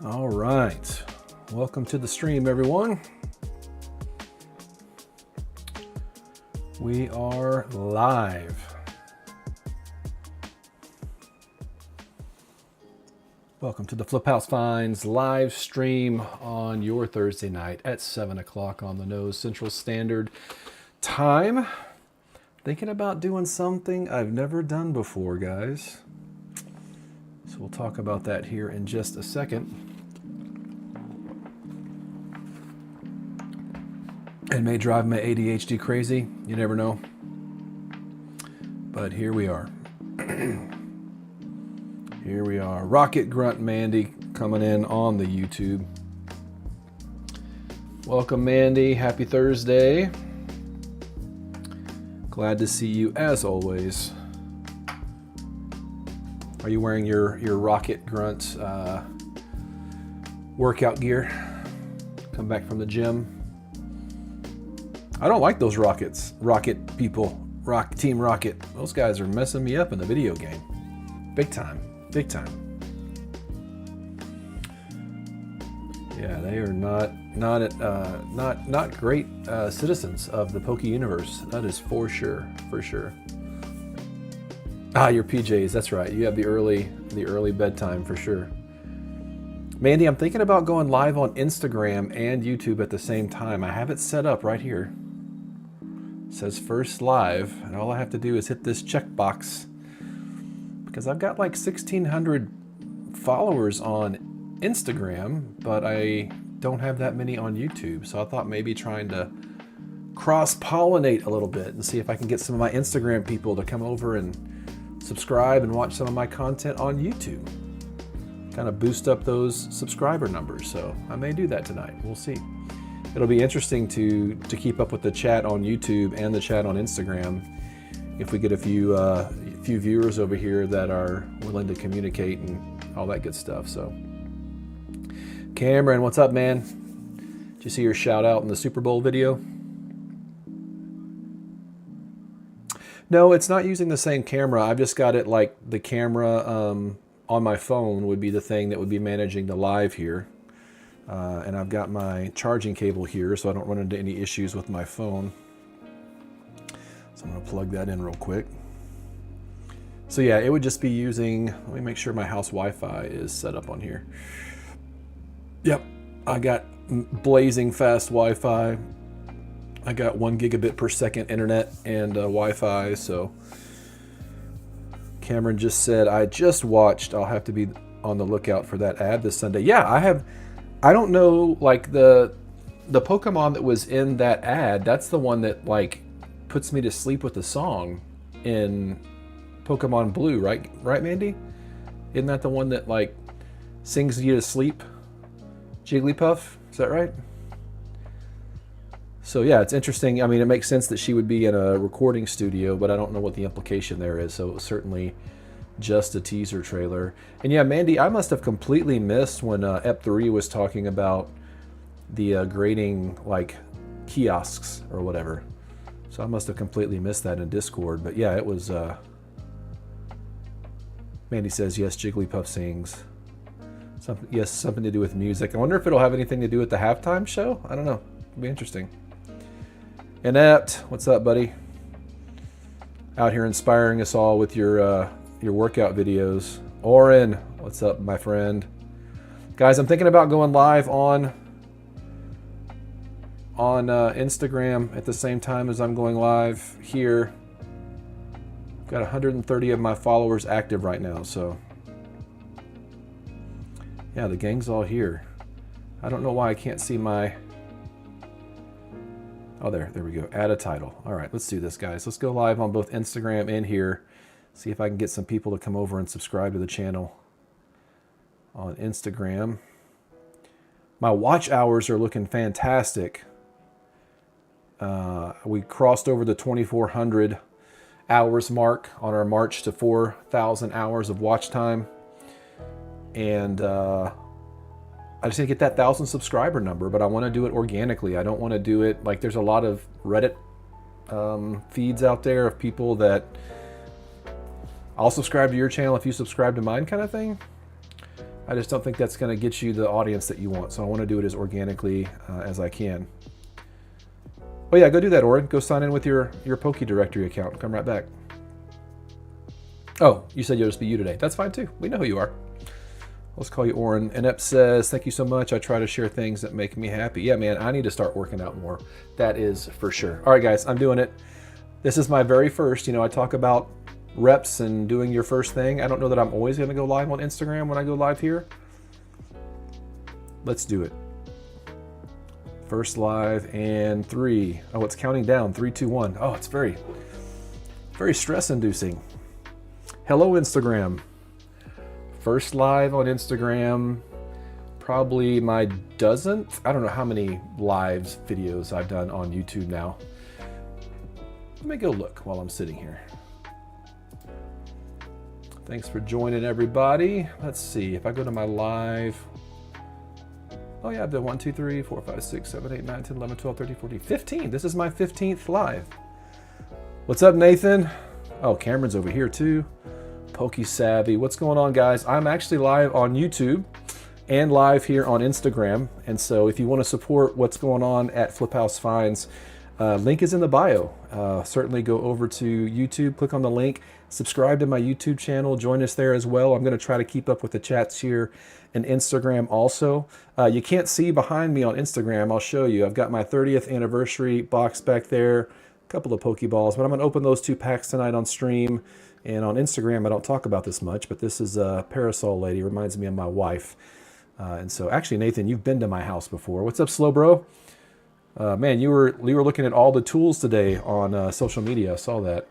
All right, welcome to the stream, everyone. We are live. Welcome to the Flip House Finds live stream on your Thursday night at 7 o'clock on the nose Central Standard Time. Thinking about doing something I've never done before, guys. So we'll talk about that here in just a second. It may drive my ADHD crazy, you never know. But here we are. Here we are. Rocket Grunt Mandy coming in on the YouTube. Welcome, Mandy. Happy Thursday. Glad to see you as always. Are you wearing your Rocket Grunt workout gear? Come back from the gym. I don't like those Rocket people. Team Rocket. Those guys are messing me up in the video game. Big time. Big time. Yeah, they are not great citizens of the Poke universe. That is for sure. For sure. Ah, your PJs. That's right. You have the early bedtime for sure. Mandy, I'm thinking about going live on Instagram and YouTube at the same time. I have it set up right here. It says first live, and all I have to do is hit this checkbox because I've got like 1,600 followers on Instagram, but I don't have that many on YouTube. So I thought maybe trying to cross-pollinate a little bit and see if I can get some of my Instagram people to come over and subscribe and watch some of my content on YouTube. Kind of boost up those subscriber numbers. So I may do that tonight. We'll see. It'll be interesting to keep up with the chat on YouTube and the chat on Instagram if we get a few viewers over here that are willing to communicate and all that good stuff. So Cameron, what's up, man? Did you see your shout out in the Super Bowl video? No, it's not using the same camera. I've just got it like the camera on my phone would be the thing that would be managing the live here. And I've got my charging cable here so I don't run into any issues with my phone. So I'm going to plug that in real quick. So yeah, it would just be using, let me make sure my house Wi-Fi is set up on here. Yep, I got blazing fast Wi-Fi. I got 1 gigabit per second internet and Wi-Fi. So Cameron just said, I just watched, I'll have to be on the lookout for that ad this Sunday. Yeah, I don't know, like the Pokemon that was in that ad, that's the one that like puts me to sleep with the song in Pokemon Blue, right? Right, Mandy? Isn't that the one that like sings you to sleep? Jigglypuff, is that right? So yeah, it's interesting. I mean, it makes sense that she would be in a recording studio, but I don't know what the implication there is. So it was certainly just a teaser trailer. And yeah, Mandy, I must have completely missed when Ep3 was talking about the grading like kiosks or whatever. So I must have completely missed that in Discord. But yeah, it was Mandy says yes, Jigglypuff sings. Something to do with music. I wonder if it'll have anything to do with the halftime show. I don't know. It'll be interesting. Inept, what's up, buddy? Out here inspiring us all with your workout videos. Oren, what's up, my friend? Guys, I'm thinking about going live on Instagram at the same time as I'm going live here. I've got 130 of my followers active right now, so yeah, the gang's all here. I don't know why I can't see my... Oh, there we go. Add a title. All right, let's do this, guys. Let's go live on both Instagram and here. See if I can get some people to come over and subscribe to the channel on Instagram. My watch hours are looking fantastic. We crossed over the 2,400 hours mark on our march to 4,000 hours of watch time. And I just need to get that 1,000 subscriber number, but I want to do it organically. I don't want to do it like there's a lot of Reddit feeds out there of people that I'll subscribe to your channel if you subscribe to mine kind of thing. I just don't think that's going to get you the audience that you want. So I want to do it as organically as I can. Oh yeah, go do that, Oren. Go sign in with your Poke Directory account. Come right back. Oh, you said you'll just be you today. That's fine too. We know who you are. Let's call you Oren. Inept says, thank you so much. I try to share things that make me happy. Yeah, man, I need to start working out more. That is for sure. All right, guys, I'm doing it. This is my very first, I talk about reps and doing your first thing. I don't know that I'm always going to go live on Instagram when I go live here. Let's do it. First live and 3. Oh, it's counting down. 3, 2, 1. Oh, it's very, very stress inducing. Hello, Instagram. First live on Instagram, probably my dozenth. I don't know how many lives videos I've done on YouTube now. Let me go look while I'm sitting here. Thanks for joining, everybody. Let's see if I go to my live. Oh yeah, I've done 1, 2, 3, 4, 5, 6, 7, 8, 9, 10, 11, 12, 13, 14, 15. This is my 15th live. What's up, Nathan? Oh, Cameron's over here too. Poke Savvy. What's going on, guys? I'm actually live on YouTube and live here on Instagram. And so if you want to support what's going on at Flip House Finds, link is in the bio. Certainly go over to YouTube, click on the link, subscribe to my YouTube channel, join us there as well. I'm going to try to keep up with the chats here and Instagram also. You can't see behind me on Instagram. I'll show you. I've got my 30th anniversary box back there, a couple of Pokeballs, but I'm going to open those 2 packs tonight on stream. And on Instagram, I don't talk about this much, but this is a Parasol Lady. Reminds me of my wife. And so actually, Nathan, you've been to my house before. What's up, Slow Bro? Man, you were looking at all the tools today on social media. I saw that.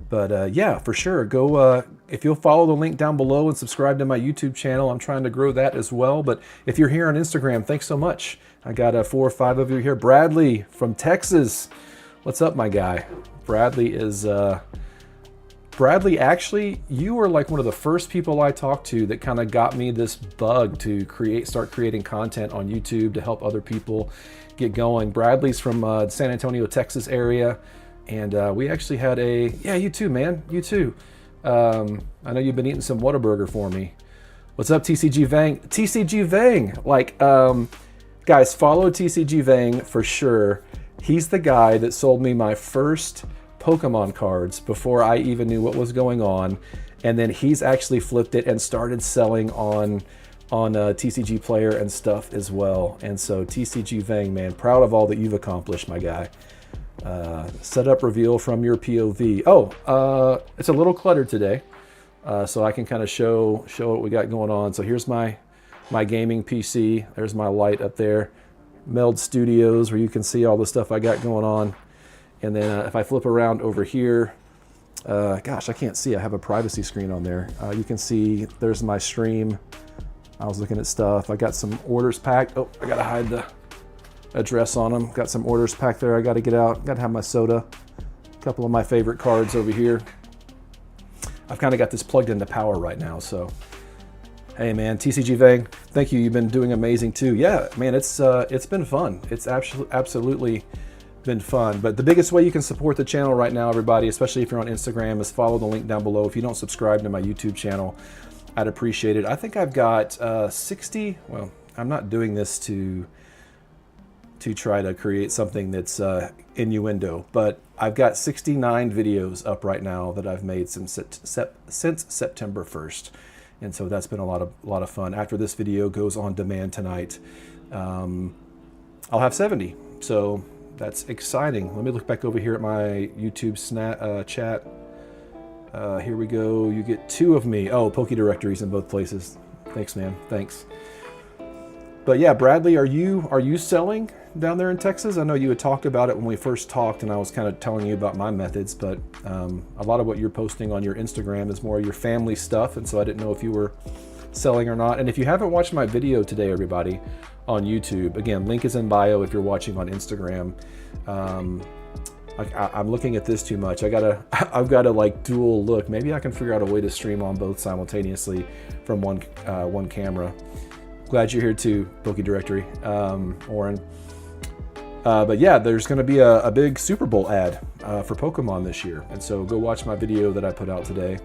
But yeah, for sure. Go if you'll follow the link down below and subscribe to my YouTube channel. I'm trying to grow that as well. But if you're here on Instagram, thanks so much. I got 4 or 5 of you here. Bradley from Texas. What's up, my guy? Bradley is... Bradley, actually, you were like one of the first people I talked to that kind of got me this bug to start creating content on YouTube to help other people get going. Bradley's from San Antonio, Texas area, and we actually had yeah, you too, man, you too. I know you've been eating some Whataburger for me. What's up, TCG Vang? TCG Vang, like, guys, follow TCG Vang for sure. He's the guy that sold me my first Pokemon cards before I even knew what was going on, and then he's actually flipped it and started selling on TCG Player and stuff as well. And so TCG Vang, man, proud of all that you've accomplished, my guy. Setup reveal from your POV. Oh, it's a little cluttered today, so I can kind of show what we got going on. So here's my gaming PC. There's my light up there. Meld Studios, where you can see all the stuff I got going on. And then if I flip around over here, gosh, I can't see. I have a privacy screen on there. You can see there's my stream. I was looking at stuff. I got some orders packed. Oh, I gotta hide the address on them. Got some orders packed there. I gotta get out. Gotta have my soda. A couple of my favorite cards over here. I've kind of got this plugged into power right now. So, hey man, TCG Vang, thank you. You've been doing amazing too. Yeah, man, it's been fun. It's absolutely been fun. But the biggest way you can support the channel right now, everybody, especially if you're on Instagram, is follow the link down below. If you don't subscribe to my YouTube channel, I'd appreciate it. I think I've got 60, well, I'm not doing this to try to create something that's innuendo, but I've got 69 videos up right now that I've made since September 1st. And so that's been a lot of fun. After this video goes on demand tonight, I'll have 70. So that's exciting. Let me look back over here at my YouTube chat. Here we go. You get 2 of me. Oh, Poke Directories in both places. Thanks, man. Thanks. But yeah, Bradley, are you selling down there in Texas? I know you had talked about it when we first talked, and I was kind of telling you about my methods, but a lot of what you're posting on your Instagram is more your family stuff, and so I didn't know if you were selling or not. And if you haven't watched my video today, everybody, on YouTube, again, link is in bio if you're watching on Instagram. I'm looking at this too much. I've got to like dual look. Maybe I can figure out a way to stream on both simultaneously from one camera. Glad you're here too, Poke Directory, Oren. But yeah, there's going to be a big Super Bowl ad for Pokemon this year, and so go watch my video that I put out today.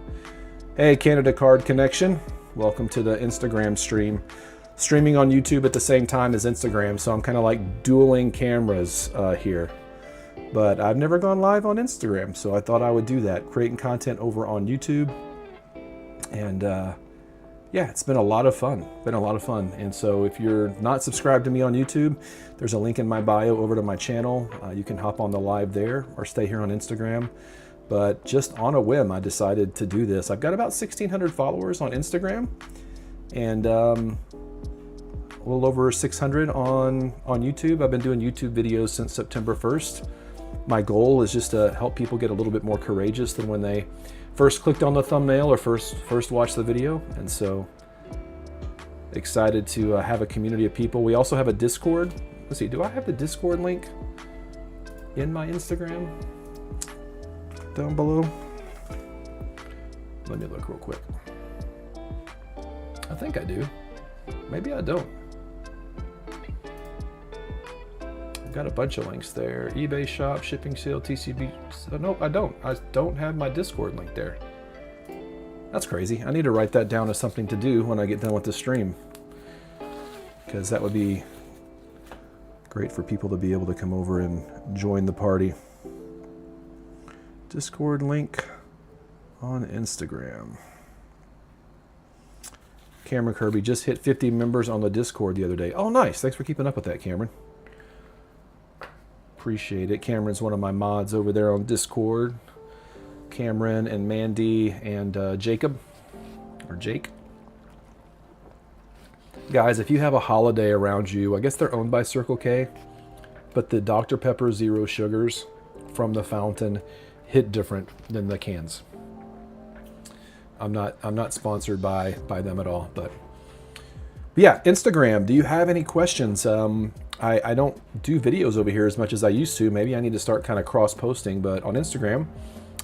Hey, Canada Card Connection, Welcome to the Instagram stream. Streaming on YouTube at the same time as Instagram, so I'm kind of like dueling cameras here. But I've never gone live on Instagram, so I thought I would do that, creating content over on YouTube. And yeah, it's been a lot of fun. And so if you're not subscribed to me on YouTube, there's a link in my bio over to my channel. You can hop on the live there or stay here on Instagram. But just on a whim, I decided to do this. I've got about 1,600 followers on Instagram, and a little over 600 on YouTube. I've been doing YouTube videos since September 1st. My goal is just to help people get a little bit more courageous than when they first clicked on the thumbnail or first watched the video. And so excited to have a community of people. We also have a Discord. Let's see, do I have the Discord link in my Instagram down below? Let me look real quick. I think I do. Maybe I don't. Got a bunch of links there. eBay shop, shipping sale, TCB. So nope, I don't. I don't have my Discord link there. That's crazy. I need to write that down as something to do when I get done with the stream, because that would be great for people to be able to come over and join the party. Discord link on Instagram. Cameron Kirby just hit 50 members on the Discord the other day. Oh, nice. Thanks for keeping up with that, Cameron. Appreciate it. Cameron's one of my mods over there on Discord. Cameron and Mandy and Jacob, or Jake. Guys, if you have a holiday around you, I guess they're owned by Circle K, but the Dr. Pepper Zero Sugars from the fountain hit different than the cans. I'm not sponsored by them at all, but yeah, Instagram. Do you have any questions? I don't do videos over here as much as I used to. Maybe I need to start kind of cross-posting, but on Instagram,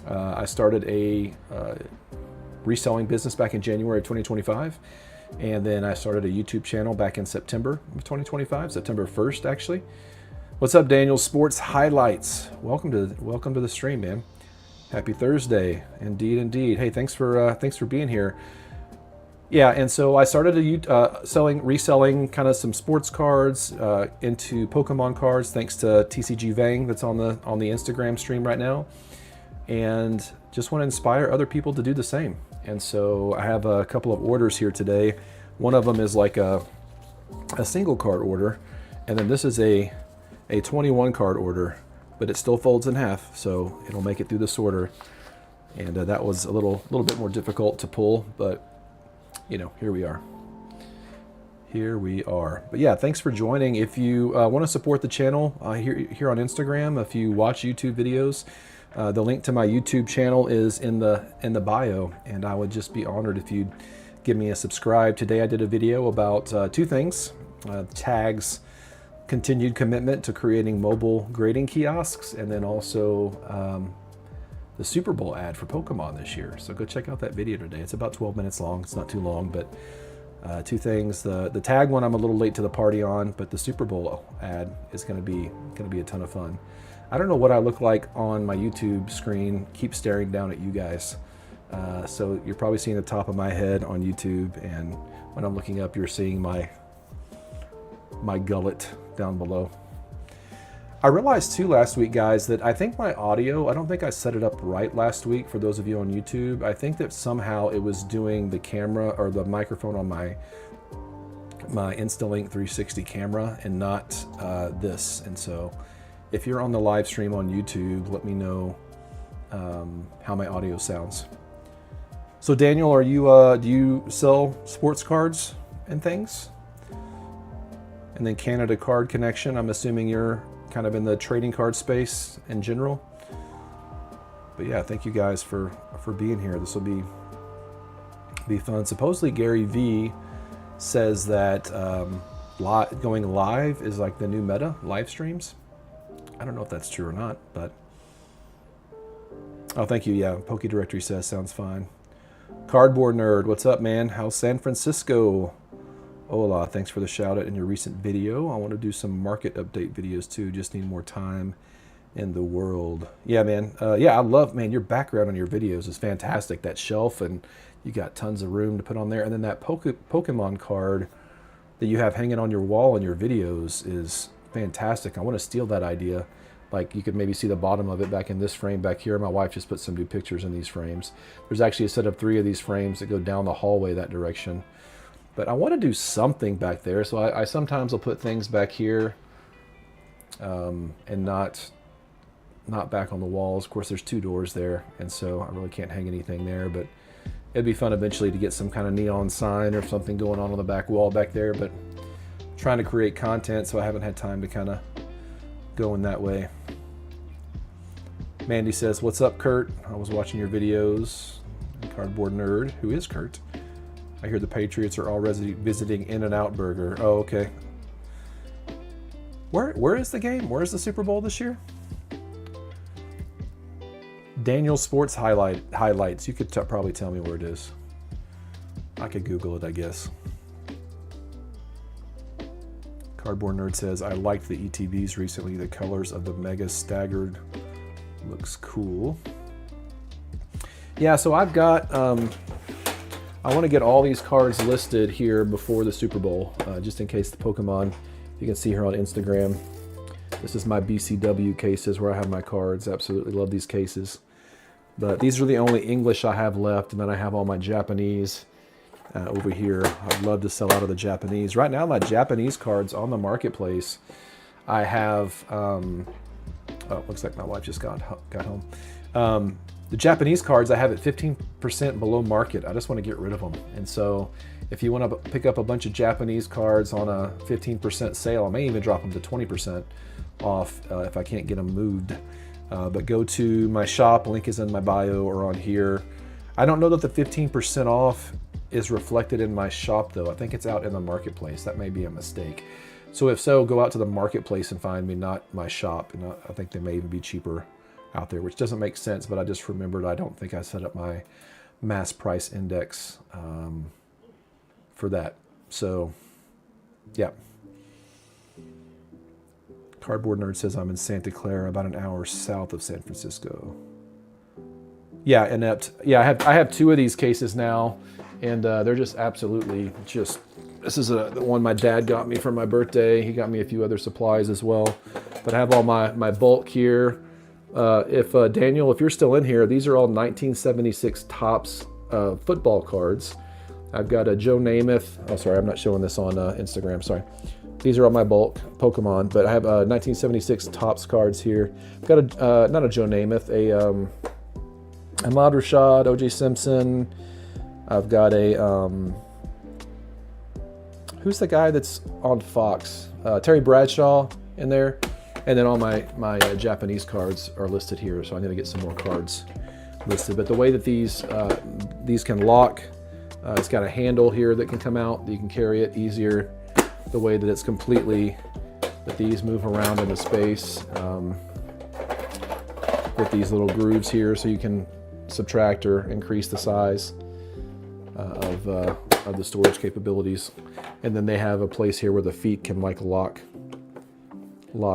I started a reselling business back in January of 2025, and then I started a YouTube channel back in September of 2025, September 1st, actually. What's up, Daniel? Sports Highlights. Welcome to the stream, man. Happy Thursday. Indeed. Hey, thanks for being here. Yeah, and so I started reselling kind of some sports cards into Pokemon cards, thanks to TCG Vang that's on the Instagram stream right now, and just want to inspire other people to do the same. And so I have a couple of orders here today. One of them is like a single card order, and then this is a 21 card order, but it still folds in half, so it'll make it through the sorter. And that was a little bit more difficult to pull, but you know, here we are. But yeah, thanks for joining. If you want to support the channel here on Instagram, if you watch YouTube videos, the link to my YouTube channel is in the bio, and I would just be honored if you'd give me a subscribe. Today I did a video about two things: Tag's continued commitment to creating mobile grading kiosks, and then also the Super Bowl ad for Pokemon this year. So go check out that video today. It's about 12 minutes long. It's not too long, but two things. The Tag one I'm a little late to the party on, but the Super Bowl ad is going to be a ton of fun. I don't know what I look like on my YouTube screen. Keep staring down at you guys. So you're probably seeing the top of my head on YouTube, and when I'm looking up, you're seeing my gullet down below. I realized too last week, guys, that I think my audio, I don't think I set it up right last week for those of you on YouTube. I think that somehow it was doing the camera or the microphone on my Instalink 360 camera and not this. And so if you're on the live stream on YouTube, let me know how my audio sounds. So Daniel, are you do you sell sports cards and things? And then Canada Card Connection, I'm assuming you're kind of in the trading card space in general. But yeah, thank you guys for being here. This will be fun. Supposedly Gary V says that going live is like the new meta, live streams. I don't know if that's true or not, but oh, thank you. Yeah, Poke Directory says sounds fine. Cardboard Nerd, what's up, man? How's San Francisco? Hola, thanks for the shout out in your recent video. I want to do some market update videos too. Just need more time in the world. Yeah, man. Yeah, I love, man, your background on your videos is fantastic. That shelf, and You got tons of room to put on there. And then that Pokemon card that you have hanging on your wall in your videos is fantastic. I want to steal that idea. Like, you could maybe see the bottom of it back in this frame back here. My wife just put some new pictures in these frames. There's actually a set of 3 of these frames that go down the hallway that direction. But I want to do something back there. So I sometimes will put things back here and not back on the walls. Of course, there's 2 doors there, and so I really can't hang anything there. But it'd be fun eventually to get some kind of neon sign or something going on the back wall back there. But I'm trying to create content, so I haven't had time to kind of go in that way. Mandy says, "What's up, Kurt? I was watching your videos." Cardboard Nerd, who is Kurt. I hear the Patriots are already visiting In-N-Out Burger. Oh, okay. Where is the game? Where is the Super Bowl this year? Daniel Sports Highlights. You could probably tell me where it is. I could Google it, I guess. Cardboard Nerd says, "I liked the ETBs recently. The colors of the Mega Staggered looks cool." Yeah, so I've got... I want to get all these cards listed here before the Super Bowl, just in case the Pokemon, you can see here on Instagram. This is my BCW cases where I have my cards. Absolutely love these cases. But these are the only English I have left, and then I have all my Japanese over here. I'd love to sell out of the Japanese. Right now, my Japanese cards on the marketplace, I have... oh, looks like my wife just got home. The Japanese cards I have at 15% below market. I just want to get rid of them. And so if you want to pick up a bunch of Japanese cards on a 15% sale, I may even drop them to 20% off if I can't get them moved. But go to my shop, link is in my bio or on here. I don't know that the 15% off is reflected in my shop though. I think it's out in the marketplace. That may be a mistake. So if so, go out to the marketplace and find me, not my shop. And I think they may even be cheaper out there, which doesn't make sense, but I just remembered I don't think I set up my mass price index for that. So, yeah. Cardboard Nerd says I'm in Santa Clara, about an hour south of San Francisco. Yeah, inept. Yeah, I have 2 of these cases now, and they're just absolutely just... This is the one my dad got me for my birthday. He got me a few other supplies as well. But I have all my bulk here. Daniel, if you're still in here, these are all 1976 Topps football cards. I've got a Joe Namath. Oh, sorry, I'm not showing this on Instagram. Sorry. These are all my bulk Pokemon, but I have 1976 Topps cards here. I've got a not a Joe Namath, Ahmad Rashad, O.J. Simpson. I've got a who's the guy that's on Fox? Terry Bradshaw in there. And then all my Japanese cards are listed here, so I'm going to get some more cards listed. But the way that these can lock, it's got a handle here that can come out. You can carry it easier. The way that it's completely, that these move around in the space with these little grooves here, so you can subtract or increase the size of the storage capabilities. And then they have a place here where the feet can like lock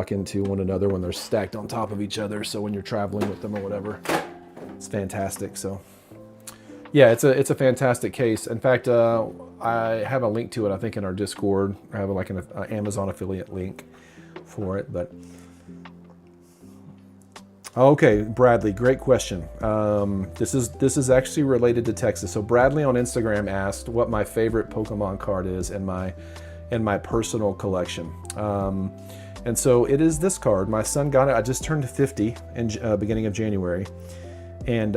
into one another when they're stacked on top of each other. So when you're traveling with them or whatever, it's fantastic. So yeah, it's a fantastic case. In fact, I have a link to it, I think, in our Discord. I have like an Amazon affiliate link for it. But okay, Bradley, great question. This is actually related to Texas. So Bradley on Instagram asked what my favorite Pokemon card is in my personal collection. And so it is this card. My son got it. I just turned 50 in beginning of January. And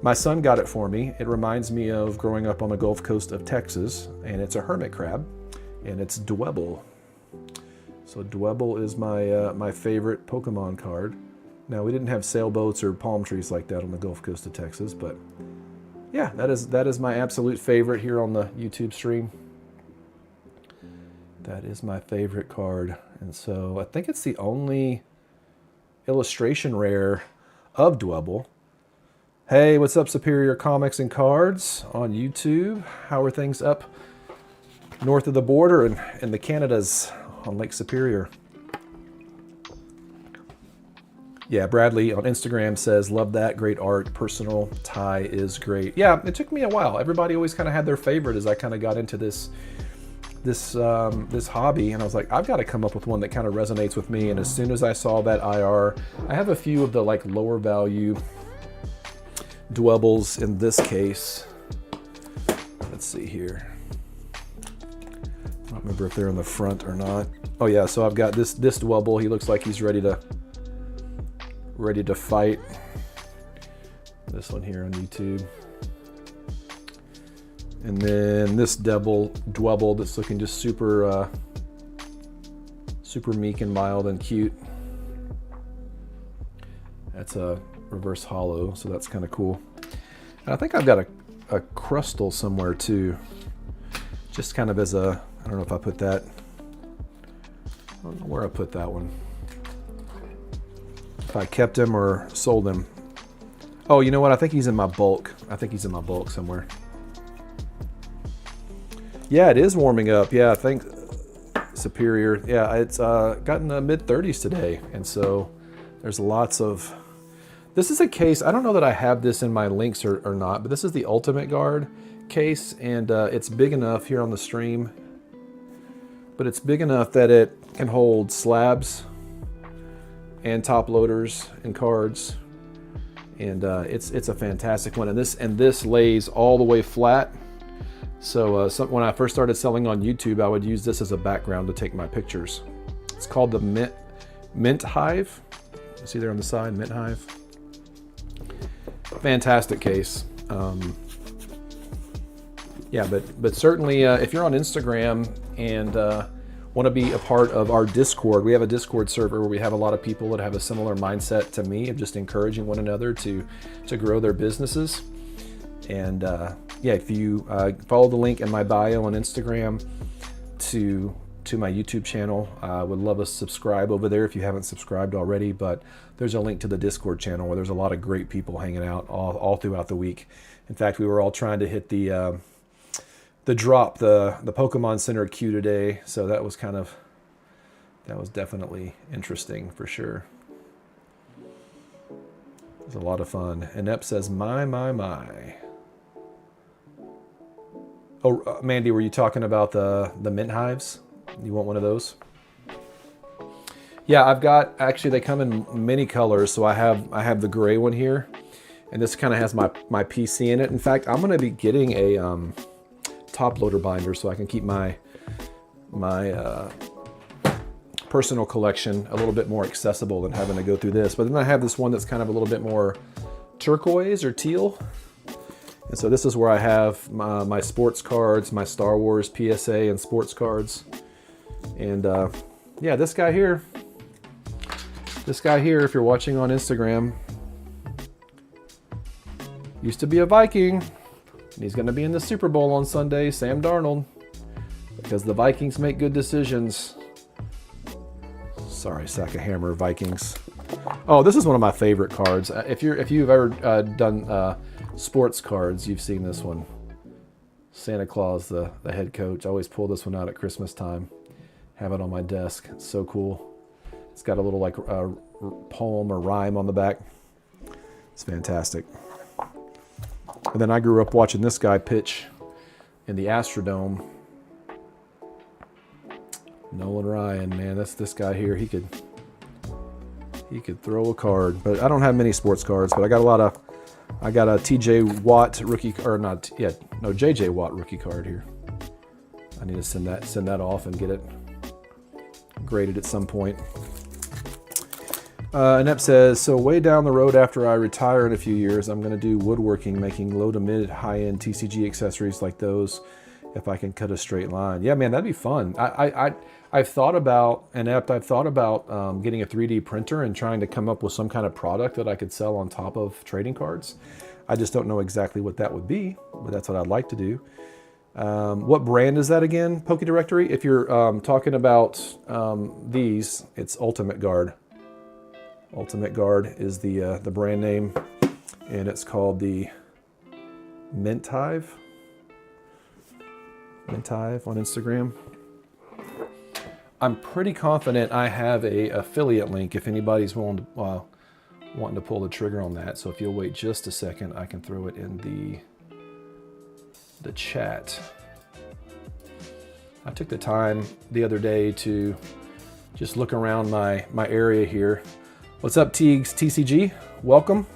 my son got it for me. It reminds me of growing up on the Gulf Coast of Texas. And it's a hermit crab. And it's Dwebble. So Dwebble is my favorite Pokemon card. Now, we didn't have sailboats or palm trees like that on the Gulf Coast of Texas. But yeah, that is my absolute favorite here on the YouTube stream. That is my favorite card. And so I think it's the only illustration rare of Dwebble. Hey, what's up, Superior Comics and Cards on YouTube? How are things up north of the border and in the Canadas on Lake Superior? Yeah, Bradley on Instagram says, love that, great art, personal tie is great. Yeah, it took me a while. Everybody always kind of had their favorite as I kind of got into this hobby, and I was like, I've got to come up with one that kind of resonates with me. And as soon as I saw that IR, I have a few of the like lower value dwebbles in this case. Let's see here. I don't remember if they're in the front or not. Oh yeah, so I've got this dwebble. He looks like he's ready to fight. This one here on YouTube. And then this dwebble that's looking just super meek and mild and cute. That's a reverse hollow, so that's kind of cool. And I think I've got a crustal somewhere too. Just kind of as a, I don't know if I put that, I don't know where I put that one. If I kept him or sold him. Oh, you know what? I think he's in my bulk. I think he's in my bulk somewhere. Yeah, it is warming up. Yeah, I think Superior. Yeah, it's gotten the mid-30s today. And so there's lots of... This is a case, I don't know that I have this in my links or not, but this is the Ultimate Guard case. And it's big enough here on the stream. But it's big enough that it can hold slabs and top loaders and cards. And it's a fantastic one. And this lays all the way flat. So when I first started selling on YouTube, I would use this as a background to take my pictures. It's called the Mint Hive. You see there on the side, Mint Hive. Fantastic case. Yeah, but certainly if you're on Instagram and want to be a part of our Discord, we have a Discord server where we have a lot of people that have a similar mindset to me of just encouraging one another to grow their businesses. And yeah, if you follow the link in my bio on Instagram to my YouTube channel, I would love a subscribe over there if you haven't subscribed already. But there's a link to the Discord channel where there's a lot of great people hanging out all throughout the week. In fact, we were all trying to hit the drop, the Pokemon Center queue today, so that was definitely interesting for sure. It was a lot of fun. Inept says, my. Oh, Mandy, were you talking about the Mint Hives? You want one of those? Yeah, I've got, actually they come in many colors, so I have the gray one here, and this kind of has my PC in it. In fact, I'm going to be getting a top loader binder so I can keep my personal collection a little bit more accessible than having to go through this. But then I have this one that's kind of a little bit more turquoise or teal. And so this is where I have my sports cards, my Star Wars PSA and sports cards. And yeah, this guy here, if you're watching on Instagram, used to be a Viking. And he's going to be in the Super Bowl on Sunday, Sam Darnold, because the Vikings make good decisions. Sorry, sack of hammer, Vikings. Oh, this is one of my favorite cards. If you've ever done sports cards, you've seen this one. Santa Claus, the head coach. I always pull this one out at Christmas time. Have it on my desk. It's so cool. It's got a little like poem or rhyme on the back. It's fantastic. And then I grew up watching this guy pitch in the Astrodome. Nolan Ryan, man, that's this guy here. He could throw a card, but I don't have many sports cards. But I got a TJ Watt rookie, or not? Yeah, no, JJ Watt rookie card here. I need to send that off and get it graded at some point. Inept says, so way down the road after I retire in a few years, I'm going to do woodworking, making low to mid high-end TCG accessories like those if I can cut a straight line. Yeah, man, that'd be fun. I've thought about, Inept, getting a 3D printer and trying to come up with some kind of product that I could sell on top of trading cards. I just don't know exactly what that would be, but that's what I'd like to do. What brand is that again, Poke Directory? If you're talking about these, it's Ultimate Guard. Ultimate Guard is the brand name, and it's called the Mint Hive. Mint Hive on Instagram. I'm pretty confident I have a affiliate link if anybody's willing to wanting to pull the trigger on that. So if you'll wait just a second, I can throw it in the chat. I took the time the other day to just look around my area here. What's up, Teagues TCG? Welcome.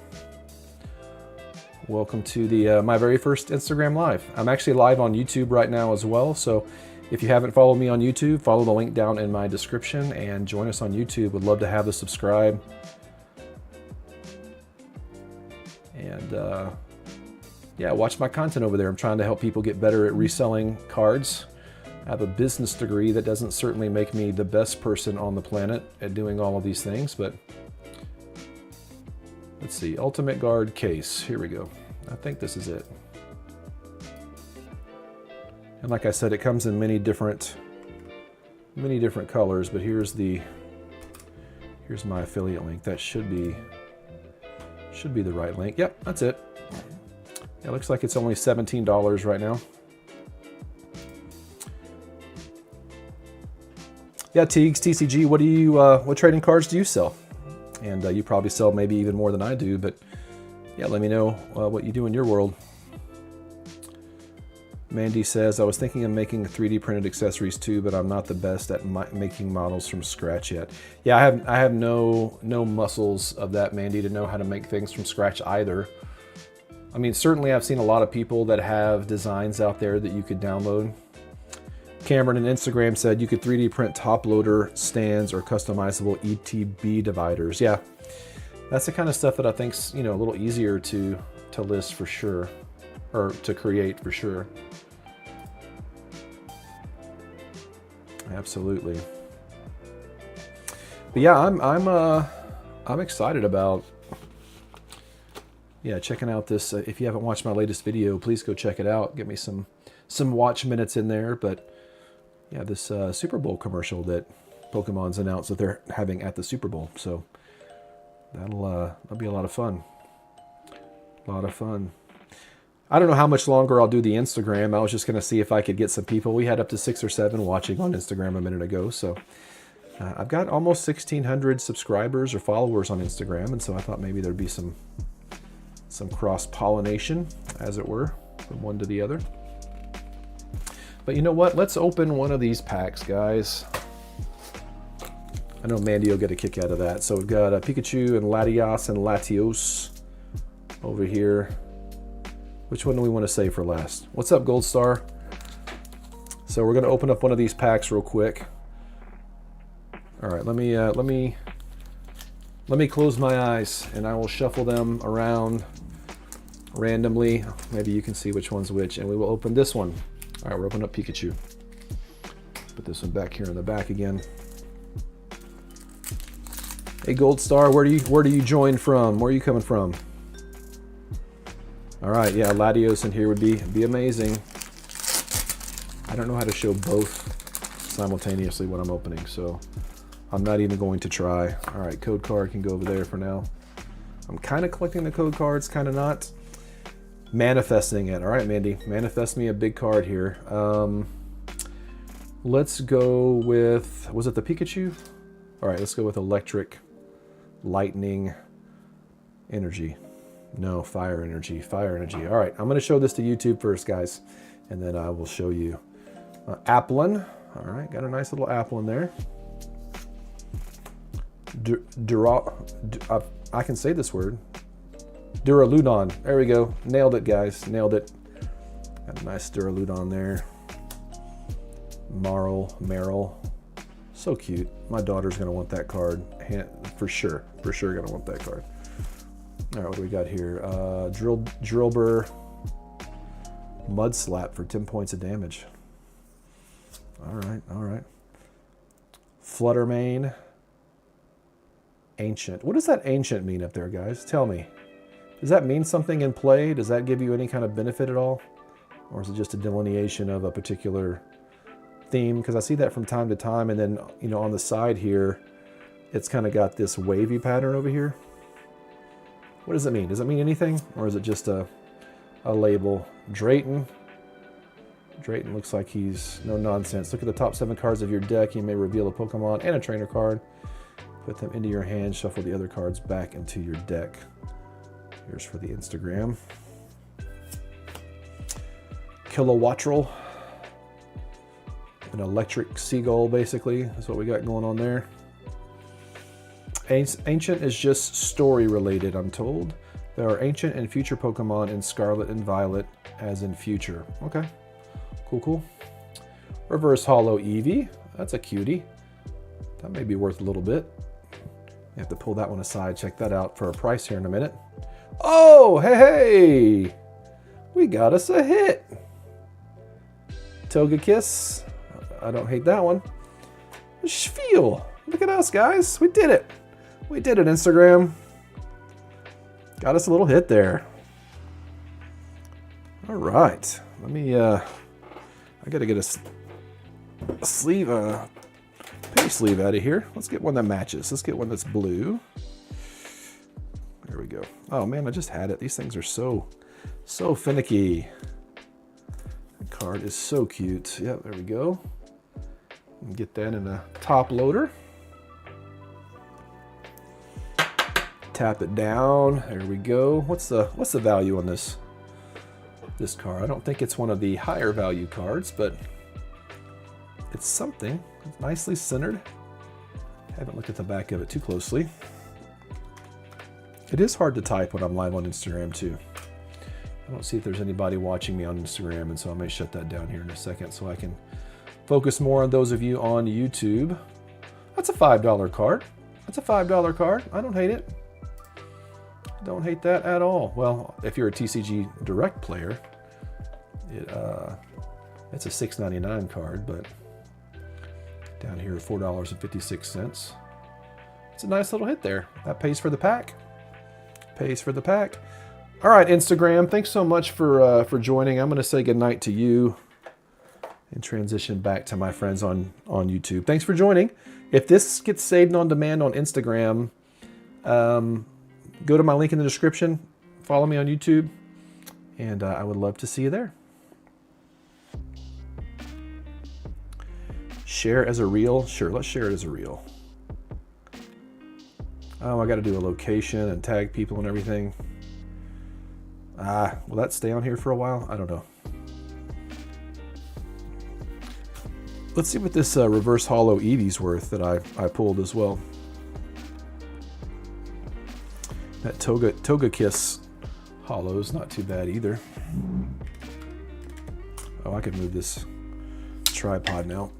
Welcome to the my very first Instagram Live. I'm actually live on YouTube right now as well, so if you haven't followed me on YouTube, follow the link down in my description and join us on YouTube. Would love to have the subscribe. And yeah, watch my content over there. I'm trying to help people get better at reselling cards. I have a business degree that doesn't certainly make me the best person on the planet at doing all of these things, but let's see, Ultimate Guard case, here we go. I think this is it. And like I said, it comes in many different colors, but here's my affiliate link. That should be the right link. Yep, that's it. It looks like it's only $17 right now. Yeah, Teagues, TCG, what trading cards do you sell? And you probably sell maybe even more than I do, but yeah, let me know what you do in your world. Mandy says, I was thinking of making 3D printed accessories too, but I'm not the best at making models from scratch yet. Yeah, I have no muscles of that, Mandy, to know how to make things from scratch either. I mean, certainly I've seen a lot of people that have designs out there that you could download. Cameron on Instagram said you could 3D print top loader stands or customizable ETB dividers. Yeah, that's the kind of stuff that I think's, you know, a little easier to list for sure, or to create for sure. Absolutely. But yeah, I'm excited about checking out this. If you haven't watched my latest video, please go check it out. Get me some watch minutes in there. But yeah, this Super Bowl commercial that Pokemon's announced that they're having at the Super Bowl. So that'll be a lot of fun. A lot of fun. I don't know how much longer I'll do the Instagram. I was just going to see if I could get some people. We had up to 6 or 7 watching on Instagram a minute ago. So I've got almost 1,600 subscribers or followers on Instagram. And so I thought maybe there'd be some cross-pollination, as it were, from one to the other. But you know what? Let's open one of these packs, guys. I know Mandy will get a kick out of that. So we've got Pikachu and Latios and Latios over here. Which one do we want to save for last? What's up, Gold Star? So we're going to open up one of these packs real quick. All right, let me close my eyes and I will shuffle them around randomly. Maybe you can see which one's which, and we will open this one. All right, we're opening up Pikachu. Put this one back here in the back again. Hey, Gold Star, where do you join from? Where are you coming from? All right, yeah, Latios in here would be amazing. I don't know how to show both simultaneously when I'm opening, so I'm not even going to try. All right, code card can go over there for now. I'm kind of collecting the code cards, kind of not. Manifesting it. All right, Mandy, manifest me a big card here. Let's go with, was it the Pikachu? All right, let's go with Electric, Lightning, Energy. No, Fire Energy, Fire Energy. All right, I'm going to show this to YouTube first, guys, and then I will show you. Applin. All right, got a nice little Applin there. I can say this word. Duraludon. There we go. Nailed it, guys. Nailed it. Got a nice Duraludon there. Meryl. So cute. My daughter's going to want that card. For sure. For sure going to want that card. All right, what do we got here? Drillbur. Mud Slap for 10 points of damage. All right, all right. Fluttermane. Ancient. What does that ancient mean up there, guys? Tell me. Does that mean something in play? Does that give you any kind of benefit at all? Or is it just a delineation of a particular theme? Because I see that from time to time, and then, you know, on the side here, it's kind of got this wavy pattern over here. What does it mean? Does it mean anything? Or is it just a label? Drayton. Drayton looks like he's no nonsense. Look at the top 7 cards of your deck. You may reveal a Pokemon and a trainer card. Put them into your hand, shuffle the other cards back into your deck. Here's for the Instagram. Kilowattrel. An electric seagull, basically. That's what we got going on there. Ancient is just story related, I'm told. There are ancient and future Pokemon in Scarlet and Violet, as in future. Okay, cool. Reverse Holo Eevee. That's a cutie. That may be worth a little bit. You have to pull that one aside. Check that out for a price here in a minute. Oh, hey! We got us a hit. Togekiss. I don't hate that one. Spiel. Look at us, guys. We did it. We did it, Instagram. Got us a little hit there. All right. Let me, I got to get a sleeve, page sleeve out of here. Let's get one that matches. Let's get one that's blue. There we go. Oh man, I just had it. These things are so finicky. The card is so cute. Yep, there we go. And get that in a top loader. Tap it down. There we go. What's the value on this card? I don't think it's one of the higher value cards, but it's something. It's nicely centered. Haven't looked at the back of it too closely. It is hard to type when I'm live on Instagram too. I don't see if there's anybody watching me on Instagram, and so I may shut that down here in a second so I can focus more on those of you on YouTube. That's a $5 card. That's a $5 card. I don't hate it. Don't hate that at all. Well, if you're a TCG Direct player, it's a $6.99 card, but down here at $4.56. It's a nice little hit there. That pays for the pack. Pays for the pack. All right, Instagram, thanks so much for joining. I'm going to say goodnight to you and transition back to my friends on YouTube. Thanks for joining. If this gets saved on demand on Instagram, go to my link in the description, follow me on YouTube, and I would love to see you there. Share as a reel? Sure, let's share it as a reel. Oh, I got to do a location and tag people and everything. Will that stay on here for a while? I don't know. Let's see what this reverse holo Eevee's worth that I pulled as well. That Togekiss holo's not too bad either. Oh, I could move this tripod now.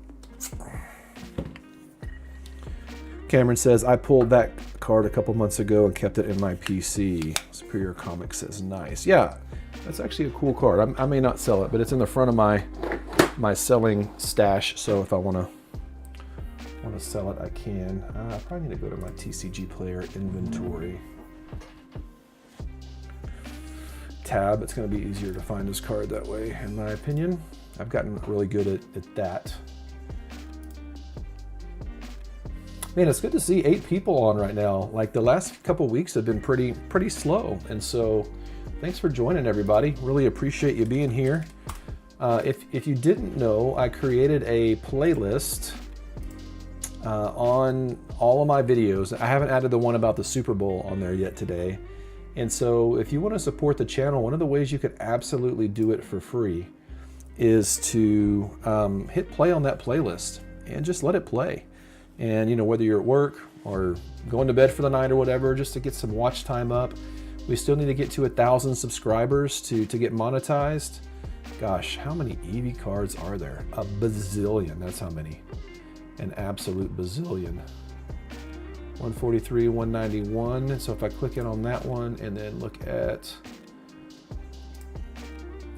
Cameron says, I pulled that card a couple months ago and kept it in my PC. Superior Comics says, nice. Yeah, that's actually a cool card. I may not sell it, but it's in the front of my selling stash, so if I want to sell it, I can. I probably need to go to my TCG Player inventory tab. It's going to be easier to find this card that way, in my opinion. I've gotten really good at that. Man, it's good to see 8 people on right now. Like the last couple weeks have been pretty slow, and so thanks for joining, everybody. Really appreciate you being here. If you didn't know, I created a playlist on all of my videos. I haven't added the one about the Super Bowl on there yet today. And so if you want to support the channel, one of the ways you could absolutely do it for free is to hit play on that playlist and just let it play. And you know, whether you're at work or going to bed for the night or whatever, just to get some watch time up. We still need to get to 1,000 subscribers to get monetized. Gosh, how many Eevee cards are there? A bazillion, that's how many. An absolute bazillion. 143, 191. So if I click in on that one and then look at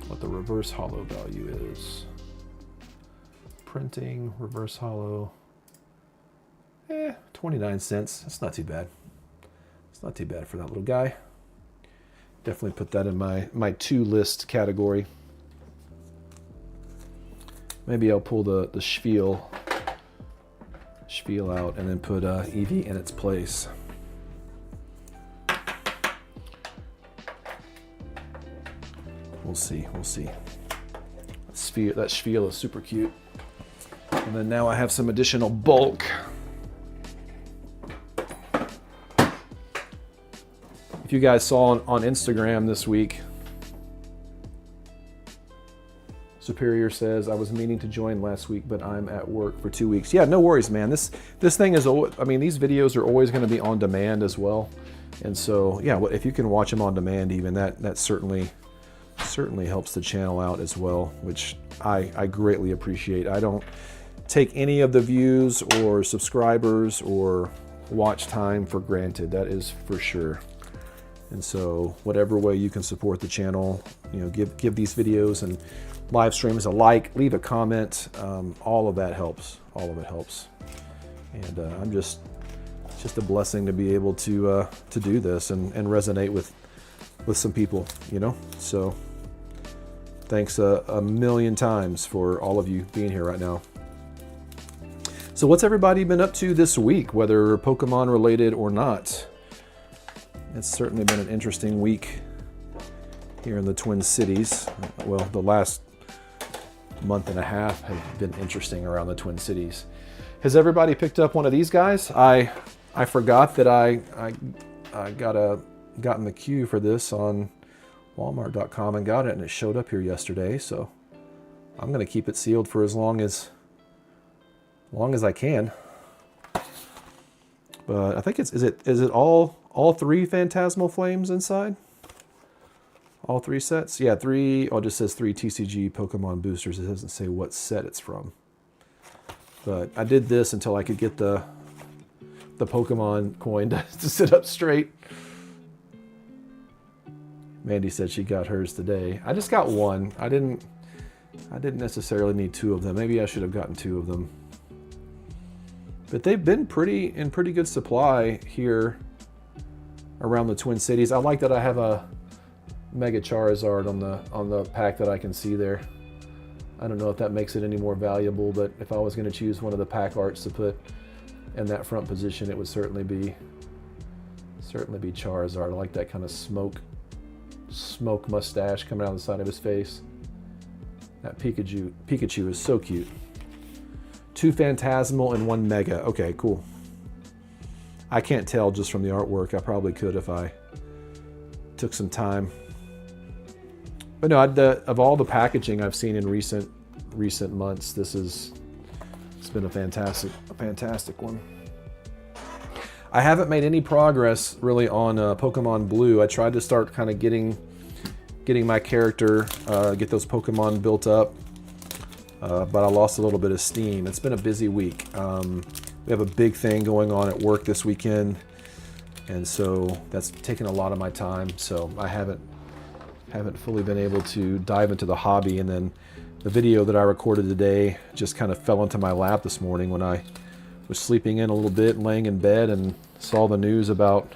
what the reverse holo value is. Printing, reverse holo. 29 cents. That's not too bad. It's not too bad for that little guy. Definitely put that in my to list category. Maybe I'll pull the spiel out and then put Eevee in its place. We'll see. We'll see. That spiel is super cute. And then now I have some additional bulk. you guys saw on Instagram this week, Superior says, I was meaning to join last week, but I'm at work for 2 weeks. Yeah, no worries, man. This thing is, I mean, these videos are always going to be on demand as well. And so, yeah, if you can watch them on demand even, that certainly helps the channel out as well, which I greatly appreciate. I don't take any of the views or subscribers or watch time for granted. That is for sure. And so whatever way you can support the channel, you know, give these videos and live streams a like, leave a comment. All of that helps. All of it helps. And it's just a blessing to be able to do this and resonate with some people, you know. So thanks a million times for all of you being here right now. So what's everybody been up to this week, whether Pokemon related or not? It's certainly been an interesting week here in the Twin Cities. Well, the last month and a half have been interesting around the Twin Cities. Has everybody picked up one of these guys? I forgot that I got in the queue for this on Walmart.com and got it, and it showed up here yesterday. So I'm going to keep it sealed for as long as I can. But I think is it all three Phantasmal Flames inside? All three sets? Yeah, three. Oh, it just says 3 TCG Pokemon boosters. It doesn't say what set it's from. But I did this until I could get the Pokemon coin to sit up straight. Mandy said she got hers today. I just got one. I didn't necessarily need two of them. Maybe I should have gotten two of them. But they've been in pretty good supply here around the Twin Cities. I like that I have a Mega Charizard on the pack that I can see there. I don't know if that makes it any more valuable, but if I was going to choose one of the pack arts to put in that front position, it would certainly be Charizard. I like that kind of smoke mustache coming out of the side of his face. That Pikachu is so cute. 2 Phantasmal and 1 Mega. Okay, cool. I can't tell just from the artwork. I probably could if I took some time. But no, of all the packaging I've seen in recent months, it's been a fantastic one. I haven't made any progress really on Pokemon Blue. I tried to start kind of getting my character, get those Pokemon built up, but I lost a little bit of steam. It's been a busy week. We have a big thing going on at work this weekend, and so that's taken a lot of my time. So I haven't fully been able to dive into the hobby. And then the video that I recorded today just kind of fell into my lap this morning when I was sleeping in a little bit, laying in bed, and saw the news about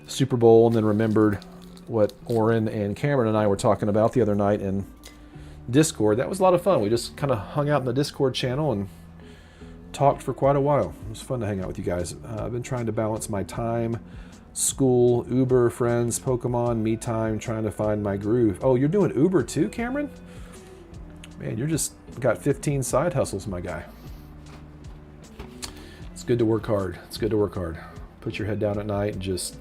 Super Bowl, and then remembered what Oren and Cameron and I were talking about the other night in Discord. That was a lot of fun. We just kind of hung out in the Discord channel and talked for quite a while. It was fun to hang out with you guys. I've been trying to balance my time, school, Uber, friends, Pokemon, me time, trying to find my groove. Oh, you're doing Uber too, Cameron? Man, you're just got 15 side hustles, my guy. It's good to work hard. It's good to work hard. Put your head down at night and just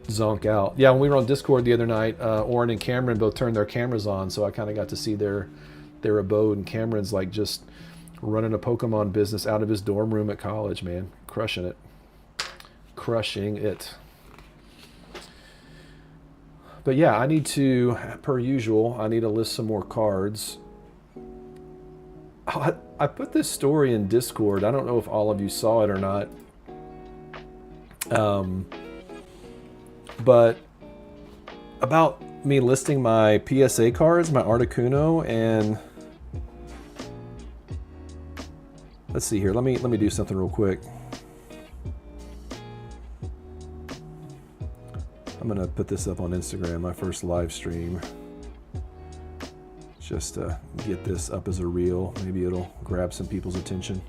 zonk out. Yeah, when we were on Discord the other night, Oren and Cameron both turned their cameras on, so I kind of got to see their abode, and Cameron's like just running a Pokemon business out of his dorm room at college, man. Crushing it. Crushing it. But yeah, I need to, per usual, I need to list some more cards. I put this story in Discord. I don't know if all of you saw it or not. But about me listing my PSA cards, my Articuno, and let's see here. Let me do something real quick. I'm gonna put this up on Instagram, my first live stream. Just to get this up as a reel. Maybe it'll grab some people's attention.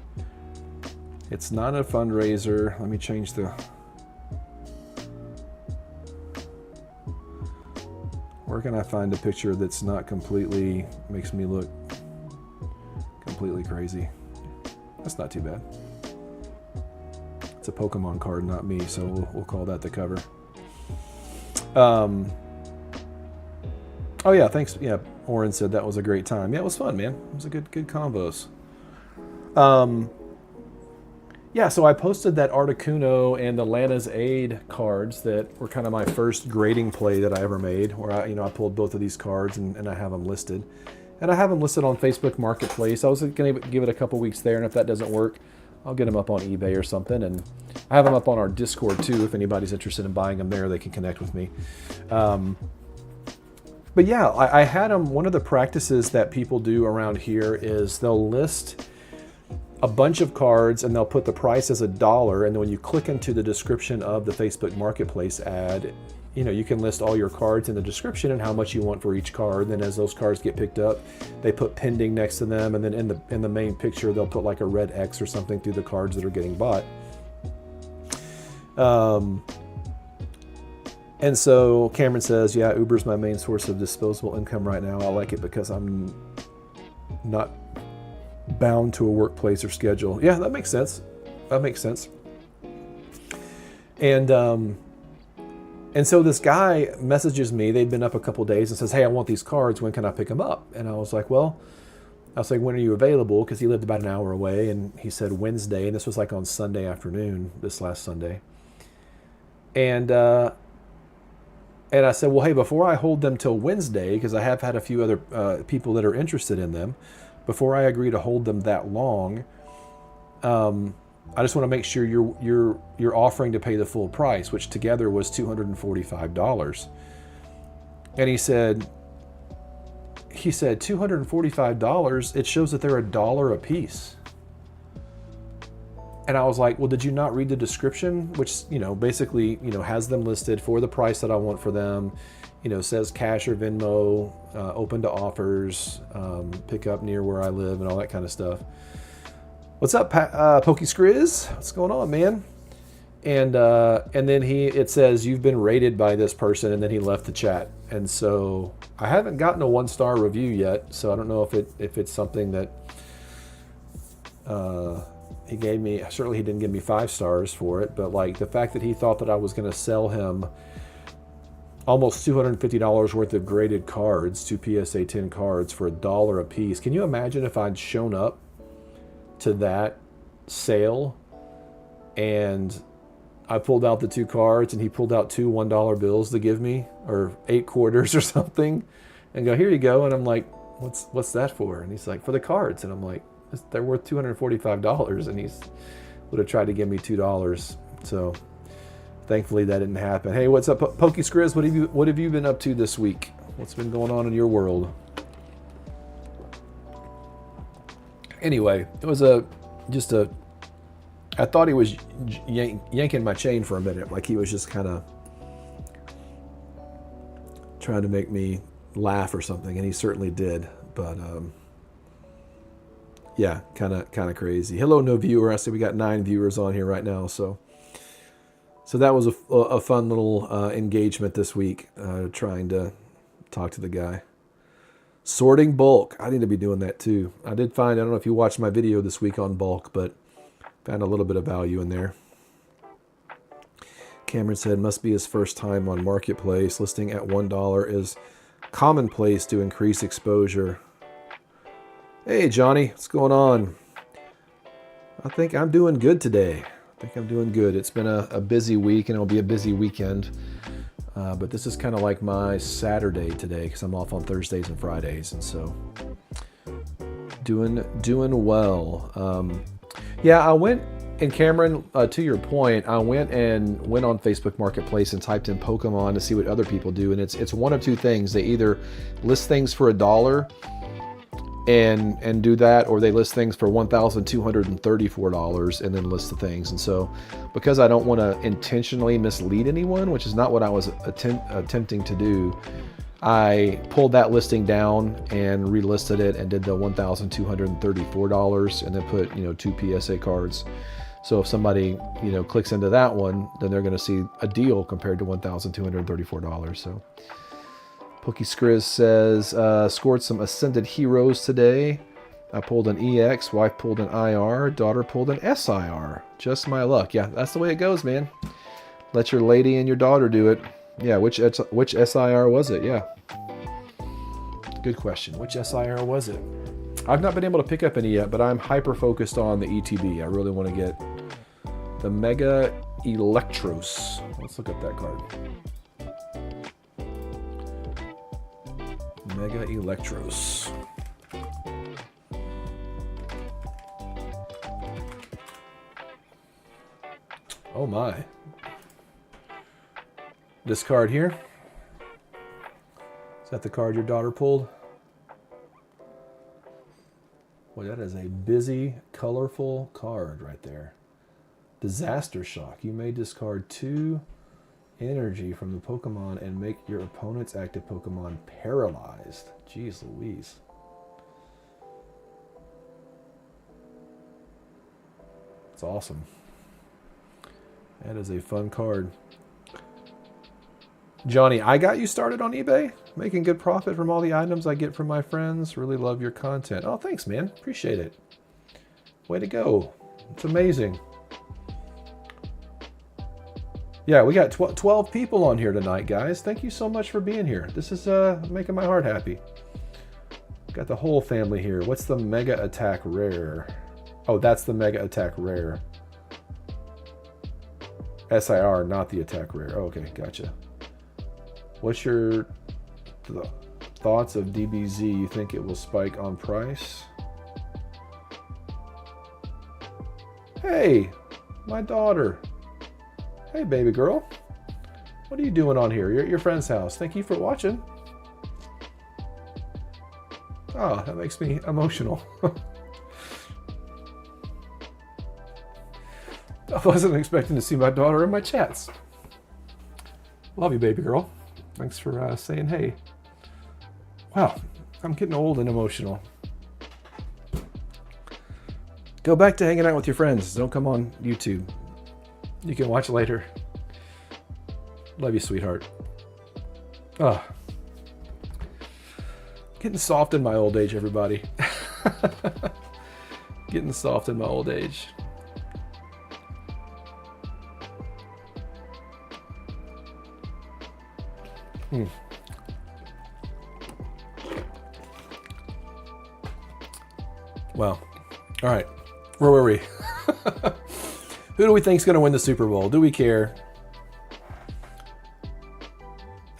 It's not a fundraiser. Let me change the... Where can I find a picture that's not completely, makes me look completely crazy? That's not too bad. It's a Pokemon card, not me, so we'll call that the cover. Oh yeah, thanks. Yeah, Oren said that was a great time. Yeah, it was fun, man. It was a good combos. Yeah, so I posted that Articuno and the Lana's Aid cards that were kind of my first grading play that I ever made, where I pulled both of these cards and I have them listed. And I have them listed on Facebook Marketplace. I was going to give it a couple weeks there, and if that doesn't work, I'll get them up on eBay or something. And I have them up on our Discord too. If anybody's interested in buying them there, they can connect with me. But yeah, I had them. One of the practices that people do around here is they'll list a bunch of cards and they'll put the price as $1. And then when you click into the description of the Facebook Marketplace ad, you can list all your cards in the description and how much you want for each card. And then as those cards get picked up, they put pending next to them. And then in the main picture, they'll put like a red X or something through the cards that are getting bought. And so Cameron says, yeah, Uber's my main source of disposable income right now. I like it because I'm not bound to a workplace or schedule. Yeah, that makes sense. That makes sense. And so this guy messages me. They'd been up a couple days and says, hey, I want these cards. When can I pick them up? And I was like, when are you available? Because he lived about an hour away. And he said Wednesday. And this was like on Sunday afternoon, this last Sunday. And I said, well, hey, before I hold them till Wednesday, because I have had a few other people that are interested in them, before I agree to hold them that long, I just want to make sure you're offering to pay the full price, which together was $245. And he said $245. It shows that they're $1 a piece. And I was like, well, did you not read the description? Which, basically, has them listed for the price that I want for them. Says cash or Venmo, open to offers, pick up near where I live and all that kind of stuff. What's up, Pokeskriz? What's going on, man? And then it says you've been rated by this person, and then he left the chat. And so I haven't gotten a 1-star review yet, so I don't know if it's something that he gave me. Certainly he didn't give me 5 stars for it, but like the fact that he thought that I was going to sell him almost $250 worth of graded cards, 2 PSA 10 cards for $1 a piece. Can you imagine if I'd shown up to that sale and I pulled out the 2 cards and he pulled out 2 $1 bills to give me, or 8 quarters or something, and go, here you go. And I'm like, what's that for? And he's like, for the cards. And I'm like, they're worth $245. And he's would have tried to give me $2. So thankfully that didn't happen. Hey, what's up, Pokeskriz? What have you been up to this week? What's been going on in your world? Anyway, it was I thought he was yanking my chain for a minute, like he was just kind of trying to make me laugh or something, and he certainly did. But yeah, kind of crazy. Hello, no viewer. I see we got 9 viewers on here right now, so that was a fun little engagement this week, trying to talk to the guy. Sorting bulk. I need to be doing that too. I don't know if you watched my video this week on bulk, but found a little bit of value in there. Cameron said, must be his first time on Marketplace. Listing at $1 is commonplace to increase exposure. Hey, Johnny, what's going on? I think I'm doing good today. It's been a busy week, and it'll be a busy weekend. But this is kind of like my Saturday today, because I'm off on Thursdays and Fridays, and so doing well. Yeah, I went, and Cameron, to your point, I went on Facebook Marketplace and typed in Pokemon to see what other people do, and it's one of 2 things. They either list things for $1 and do that, or they list things for $1,234 and then list the things. And so because I don't want to intentionally mislead anyone, which is not what I was attempting to do, I pulled that listing down and relisted it and did the $1,234 and then put 2 PSA cards. So if somebody clicks into that one, then they're going to see a deal compared to $1,234. So Pokeskriz says, scored some Ascended Heroes today. I pulled an EX, wife pulled an IR, daughter pulled an SIR. Just my luck. Yeah, that's the way it goes, man. Let your lady and your daughter do it. Yeah, which SIR was it? Yeah. Good question. Which SIR was it? I've not been able to pick up any yet, but I'm hyper-focused on the ETB. I really want to get the Mega Electros. Let's look up that card. Mega Electros. Oh my. This card here. Is that the card your daughter pulled? Boy, that is a busy, colorful card right there. Disaster Shock. You may discard 2 energy from the Pokemon and make your opponent's active Pokemon paralyzed. Jeez Louise. It's awesome. That is a fun card. Johnny, I got you started on eBay. Making good profit from all the items I get from my friends. Really love your content. Oh, thanks, man. Appreciate it. Way to go. It's amazing. Yeah, we got 12 people on here tonight, guys. Thank you so much for being here. This is making my heart happy. Got the whole family here. What's the Mega Attack Rare? Oh, that's the Mega Attack Rare. SIR, not the Attack Rare. Oh, okay, gotcha. What's your thoughts of DBZ? You think it will spike on price? Hey, my daughter. Hey, baby girl. What are you doing on here? You're at your friend's house. Thank you for watching. Oh, that makes me emotional. I wasn't expecting to see my daughter in my chats. Love you, baby girl. Thanks for saying hey. Wow, I'm getting old and emotional. Go back to hanging out with your friends. Don't come on YouTube. You can watch later. Love you, sweetheart. Ah, getting soft in my old age, everybody. Getting soft in my old age. Well, all right. Where were we? Who do we think is going to win the Super Bowl? Do we care?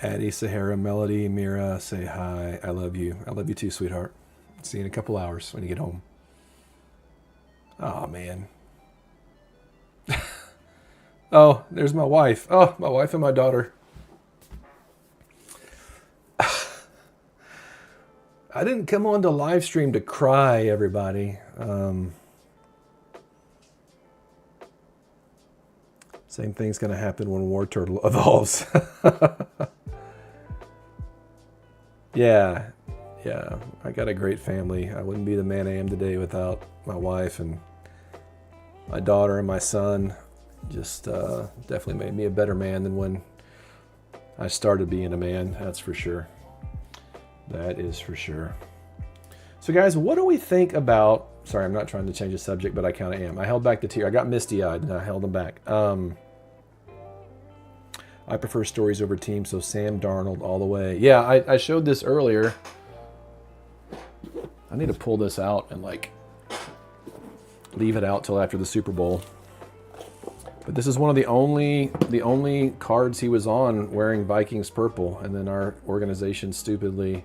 Addie, Sahara, Melody, Mira, say hi. I love you. I love you too, sweetheart. See you in a couple hours when you get home. Oh, man. Oh, there's my wife. Oh, my wife and my daughter. I didn't come on to live stream to cry, everybody. Same thing's going to happen when War Turtle evolves. Yeah. I got a great family. I wouldn't be the man I am today without my wife and my daughter and my son. Just definitely made me a better man than when I started being a man. That's for sure. That is for sure. So guys, what do we think about... Sorry, I'm not trying to change the subject, but I kind of am. I held back the tear. I got misty-eyed and I held them back. I prefer stories over teams, so Sam Darnold all the way. Yeah, I showed this earlier. I need to pull this out and like leave it out till after the Super Bowl. But this is one of the only cards he was on wearing Vikings purple, and then our organization stupidly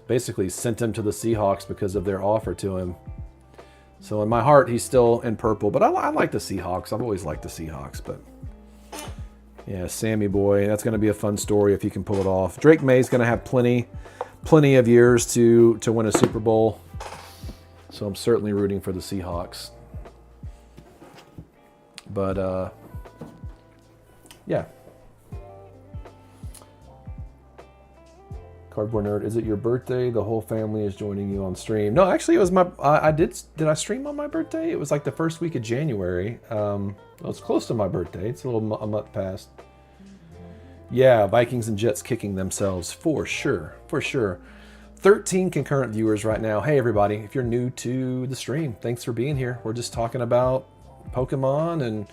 basically sent him to the Seahawks because of their offer to him. So in my heart, he's still in purple, but I like the Seahawks. I've always liked the Seahawks, but yeah, Sammy boy, that's going to be a fun story if he can pull it off. Drake May's going to have plenty of years to win a Super Bowl, so I'm certainly rooting for the Seahawks. But yeah. Cardboard Nerd, is it your birthday? The whole family is joining you on stream. No, actually, it was my. Did I stream on my birthday? It was like the first week of January. Well, it's close to my birthday. It's a month past. Yeah, Vikings and Jets kicking themselves for sure, for sure. 13 concurrent viewers right now. Hey everybody, if you're new to the stream, thanks for being here. We're just talking about Pokemon and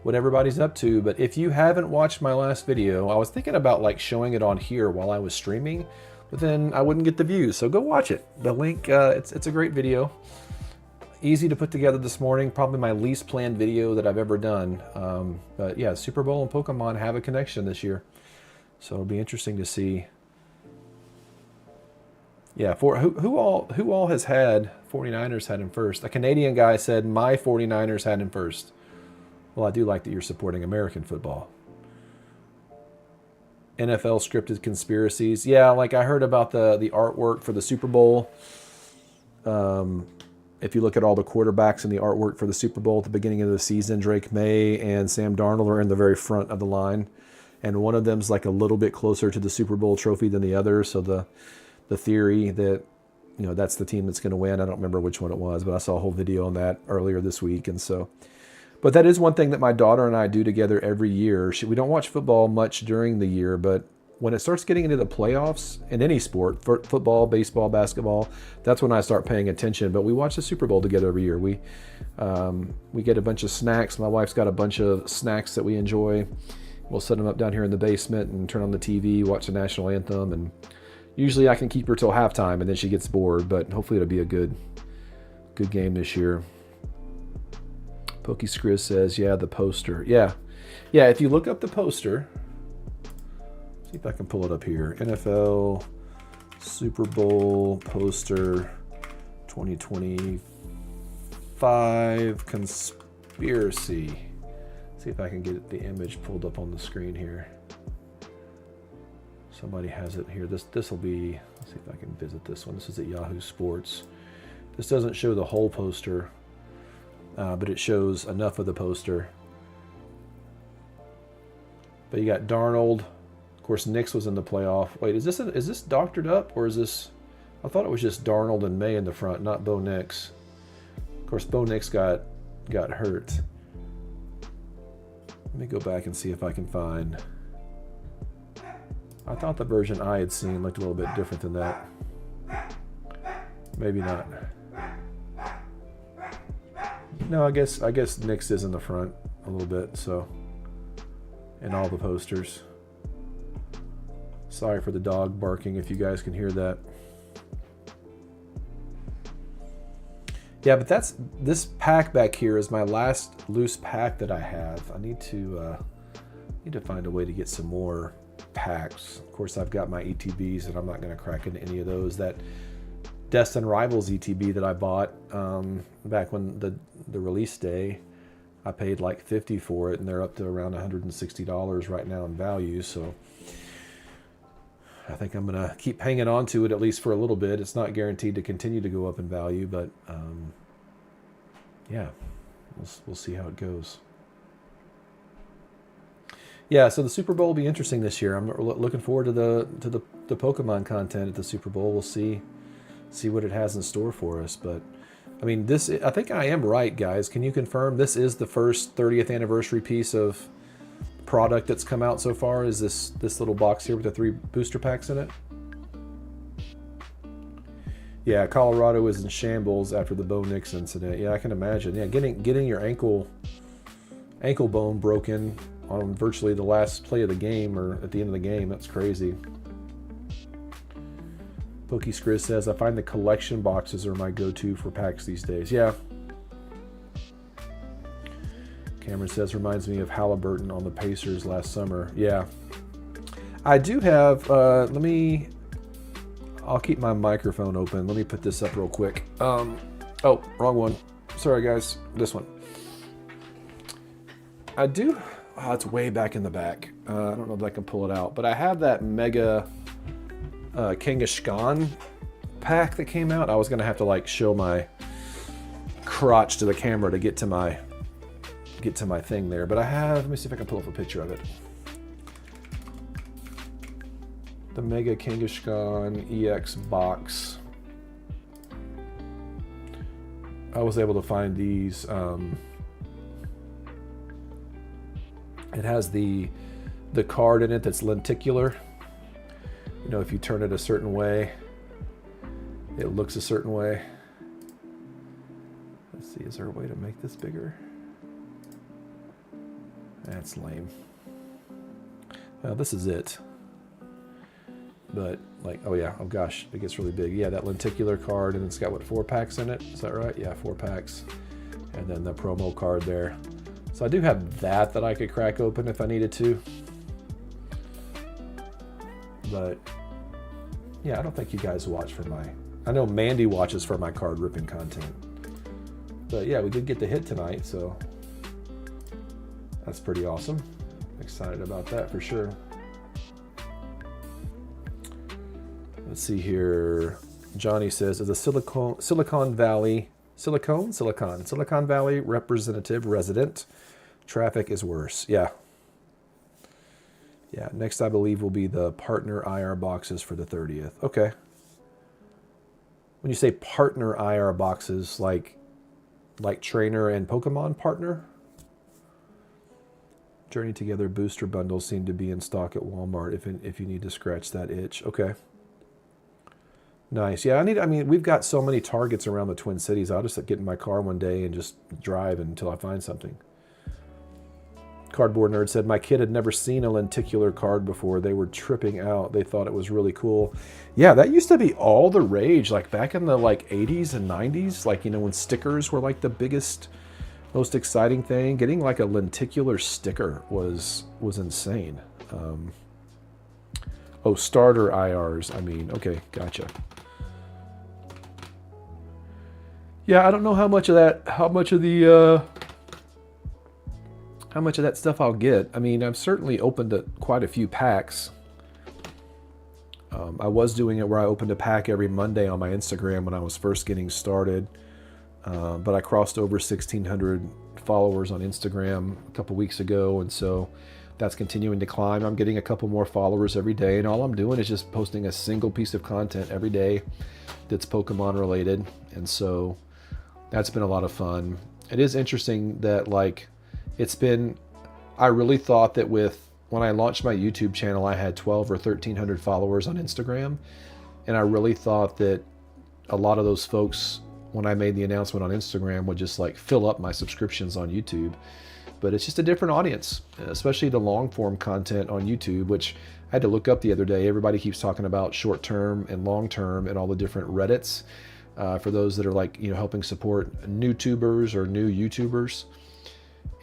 what everybody's up to. But if you haven't watched my last video, I was thinking about like showing it on here while I was streaming, but then I wouldn't get the views. So go watch it. The link, it's a great video. Easy to put together this morning. Probably my least planned video that I've ever done. But yeah, Super Bowl and Pokemon have a connection this year. So it'll be interesting to see. Yeah, for who all has had 49ers had him first? A Canadian guy said my 49ers had him first. Well, I do like that you're supporting American football. NFL scripted conspiracies. Yeah, like I heard about the artwork for the Super Bowl. If you look at all the quarterbacks in the artwork for the Super Bowl at the beginning of the season, Drake May and Sam Darnold are in the very front of the line. And one of them's like a little bit closer to the Super Bowl trophy than the other. So the theory that, you know, that's the team that's going to win. I don't remember which one it was, but I saw a whole video on that earlier this week. And so, but that is one thing that my daughter and I do together every year. We don't watch football much during the year, but when it starts getting into the playoffs in any sport, football, baseball, basketball, that's when I start paying attention. But we watch the Super Bowl together every year. We get a bunch of snacks. My wife's got a bunch of snacks that we enjoy. We'll set them up down here in the basement and turn on the TV, watch the national anthem, and usually I can keep her till halftime and then she gets bored, but hopefully it'll be a good game this year. Pokey Skriz says, yeah, the poster. Yeah, if you look up the poster, see if I can pull it up here. NFL Super Bowl poster 2025 conspiracy. See if I can get the image pulled up on the screen here. Somebody has it here. This will be, let's see if I can visit this one. This is at Yahoo Sports. This doesn't show the whole poster, but it shows enough of the poster. But you got Darnold. Of course, Nix was in the playoff. Wait, is this doctored up, or is this? I thought it was just Darnold and May in the front, not Bo Nix. Of course, Bo Nix got hurt. Let me go back and see if I can find. I thought the version I had seen looked a little bit different than that. Maybe not. No, I guess Nix is in the front a little bit, so in all the posters. Sorry for the dog barking if you guys can hear that. Yeah, but this pack back here is my last loose pack that I have. I need to find a way to get some more packs. Of course, I've got my ETBs and I'm not going to crack into any of those. That Destin Rivals ETB that I bought back when the release day, I paid like $50 for it, and they're up to around $160 right now in value. So I think I'm going to keep hanging on to it at least for a little bit. It's not guaranteed to continue to go up in value, but yeah, we'll see how it goes. Yeah, so the Super Bowl will be interesting this year. I'm looking forward to the Pokemon content at the Super Bowl. We'll see what it has in store for us. But I mean, I think I am right, guys. Can you confirm this is the first 30th anniversary piece of product that's come out so far? Is this little box here with the 3 booster packs in it? Yeah, Colorado is in shambles after the Bo Nix incident. Yeah, I can imagine. Yeah, getting your ankle bone broken on virtually the last play of the game or at the end of the game, that's crazy. Pokey Skriz says, I find the collection boxes are my go-to for packs these days. Yeah. Cameron says, reminds me of Halliburton on the Pacers last summer. Yeah. I do have, I'll keep my microphone open. Let me put this up real quick. Oh, wrong one. Sorry, guys. This one. I do, it's way back in the back. I don't know if I can pull it out, but I have that Mega Kangaskhan pack that came out. I was going to have to like show my crotch to the camera to get to my thing there, but I have, let me see if I can pull up a picture of it. The Mega Kangaskhan EX box. I was able to find these. It has the card in it that's lenticular. You know, if you turn it a certain way, it looks a certain way. Let's see, is there a way to make this bigger? That's lame. Well, this is it. But like, oh yeah, oh gosh, it gets really big. Yeah, that lenticular card, and it's got what, 4 packs in it? Is that right? Yeah, 4 packs. And then the promo card there. So I do have that I could crack open if I needed to. But yeah, I don't think you guys watch for my, I know Mandy watches for my card ripping content. But yeah, we did get the hit tonight, so that's pretty awesome. Excited about that for sure. Let's see here. Johnny says, as a Silicon Valley representative resident, traffic is worse. Yeah. Yeah, next I believe will be the partner IR boxes for the 30th. Okay. When you say partner IR boxes, like trainer and Pokemon partner? Journey Together booster bundles seem to be in stock at Walmart if you need to scratch that itch. Okay. Nice. Yeah, I mean, we've got so many Targets around the Twin Cities. I'll just get in my car one day and just drive until I find something. Cardboard Nerd said, my kid had never seen a lenticular card before. They were tripping out. They thought it was really cool. Yeah, that used to be all the rage, like back in the like 80s and 90s, like, you know, when stickers were like the biggest, most exciting thing. Getting like a lenticular sticker was insane. Oh, starter IRs. I mean, okay, gotcha. Yeah, I don't know how much of that stuff I'll get. I mean, I've certainly opened quite a few packs. I was doing it where I opened a pack every Monday on my Instagram when I was first getting started. But I crossed over 1,600 followers on Instagram a couple weeks ago, and so that's continuing to climb. I'm getting a couple more followers every day, and all I'm doing is just posting a single piece of content every day that's Pokemon related, and so that's been a lot of fun. It is interesting that, like, I really thought that when I launched my YouTube channel, I had 12 or 1,300 followers on Instagram, and I really thought that a lot of those folks, when I made the announcement on Instagram, would just like fill up my subscriptions on YouTube. But it's just a different audience, especially the long form content on YouTube, which I had to look up the other day. Everybody keeps talking about short term and long term and all the different Reddits for those that are like, you know, helping support new tubers or new YouTubers.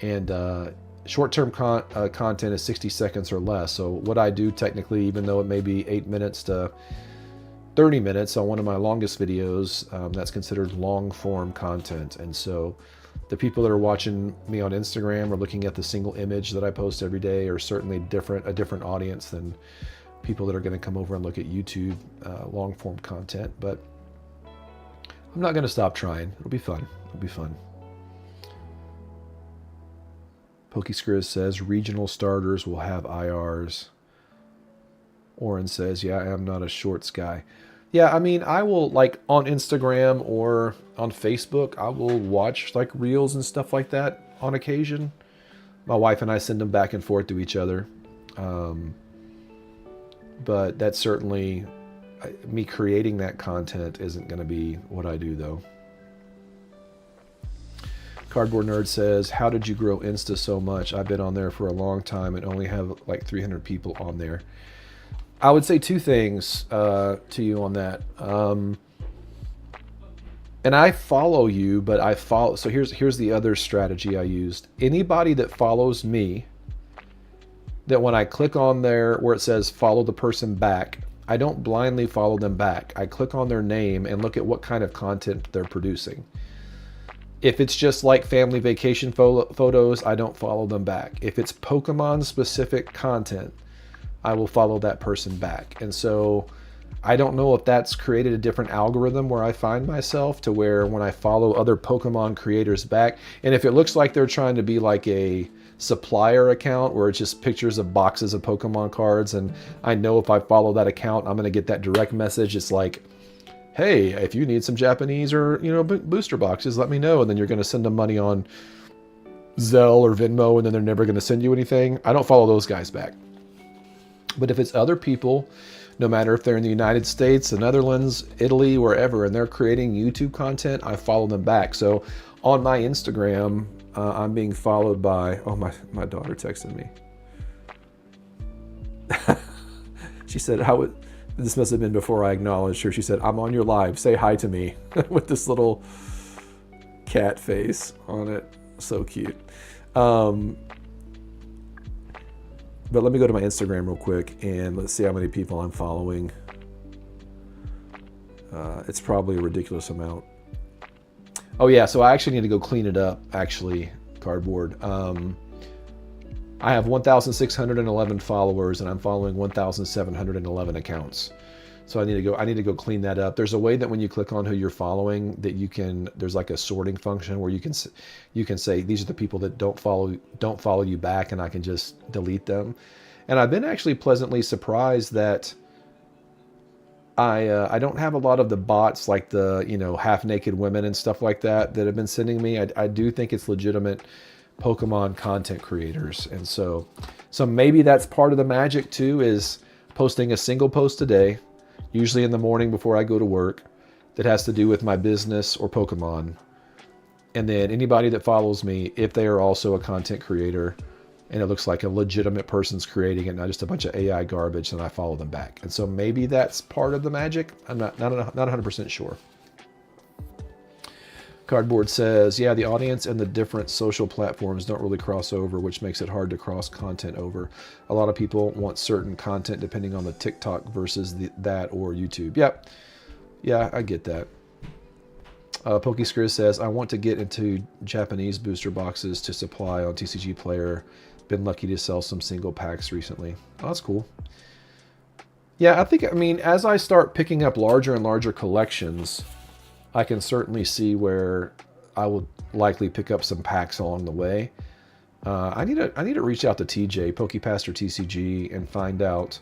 And short-term content is 60 seconds or less. So what I do technically, even though it may be 8 minutes to 30 minutes on one of my longest videos, that's considered long-form content. And so the people that are watching me on Instagram or looking at the single image that I post every day are certainly a different audience than people that are going to come over and look at YouTube long-form content. But I'm not going to stop trying. It'll be fun. It'll be fun. PokeScriz says regional starters will have IRs. Oren says, yeah, I am not a shorts guy. Yeah, I mean, I will, like, on Instagram or on Facebook, I will watch, like, reels and stuff like that on occasion. My wife and I send them back and forth to each other. But that's certainly, me creating that content isn't going to be what I do, though. Cardboard Nerd says, how did you grow Insta so much? I've been on there for a long time and only have like 300 people on there. I would say two things to you on that. And I follow you, but I follow. So here's the other strategy I used. Anybody that follows me, that when I click on there where it says follow the person back, I don't blindly follow them back. I click on their name and look at what kind of content they're producing. If it's just like family vacation photos, I don't follow them back. If it's Pokemon specific content, I will follow that person back. And so I don't know if that's created a different algorithm where I find myself to where when I follow other Pokemon creators back, and if it looks like they're trying to be like a supplier account where it's just pictures of boxes of Pokemon cards, and I know if I follow that account, I'm going to get that direct message. It's like, hey, if you need some Japanese or, you know, booster boxes, let me know. And then you're going to send them money on Zelle or Venmo, and then they're never going to send you anything. I don't follow those guys back. But if it's other people no matter if they're in the United States, the Netherlands, Italy, wherever, and they're creating YouTube content, I follow them back. So on my Instagram, I'm being followed by, oh, my daughter texted me. She said, this must have been before I acknowledged her. She said, I'm on your live, say hi to me, with this little cat face on it. So cute. But let me go to my Instagram real quick and let's see how many people I'm following. It's probably a ridiculous amount. Oh yeah, so I actually need to go clean it up, actually, Cardboard. I have 1,611 followers and I'm following 1,711 accounts. So I need to go clean that up. There's a way that when you click on who you're following that there's like a sorting function where you can say these are the people that don't follow you back, and I can just delete them. And I've been actually pleasantly surprised that I don't have a lot of the bots like the half naked women and stuff like that have been sending me. I do think it's legitimate Pokemon content creators, and so maybe that's part of the magic too, is posting a single post a day, usually in the morning before I go to work, that has to do with my business or Pokemon. And then anybody that follows me, if they are also a content creator and it looks like a legitimate person's creating it, not just a bunch of AI garbage, then I follow them back. And so maybe that's part of the magic. I'm not 100% sure. Cardboard says, yeah, the audience and the different social platforms don't really cross over, which makes it hard to cross content over. A lot of people want certain content depending on the TikTok versus that or YouTube. Yep. Yeah, I get that. PokeScriz says, I want to get into Japanese booster boxes to supply on TCG Player. Been lucky to sell some single packs recently. Oh, that's cool. Yeah, I mean, as I start picking up larger and larger collections, I can certainly see where I will likely pick up some packs along the way. I need to reach out to TJ, PokePaster TCG, and find out,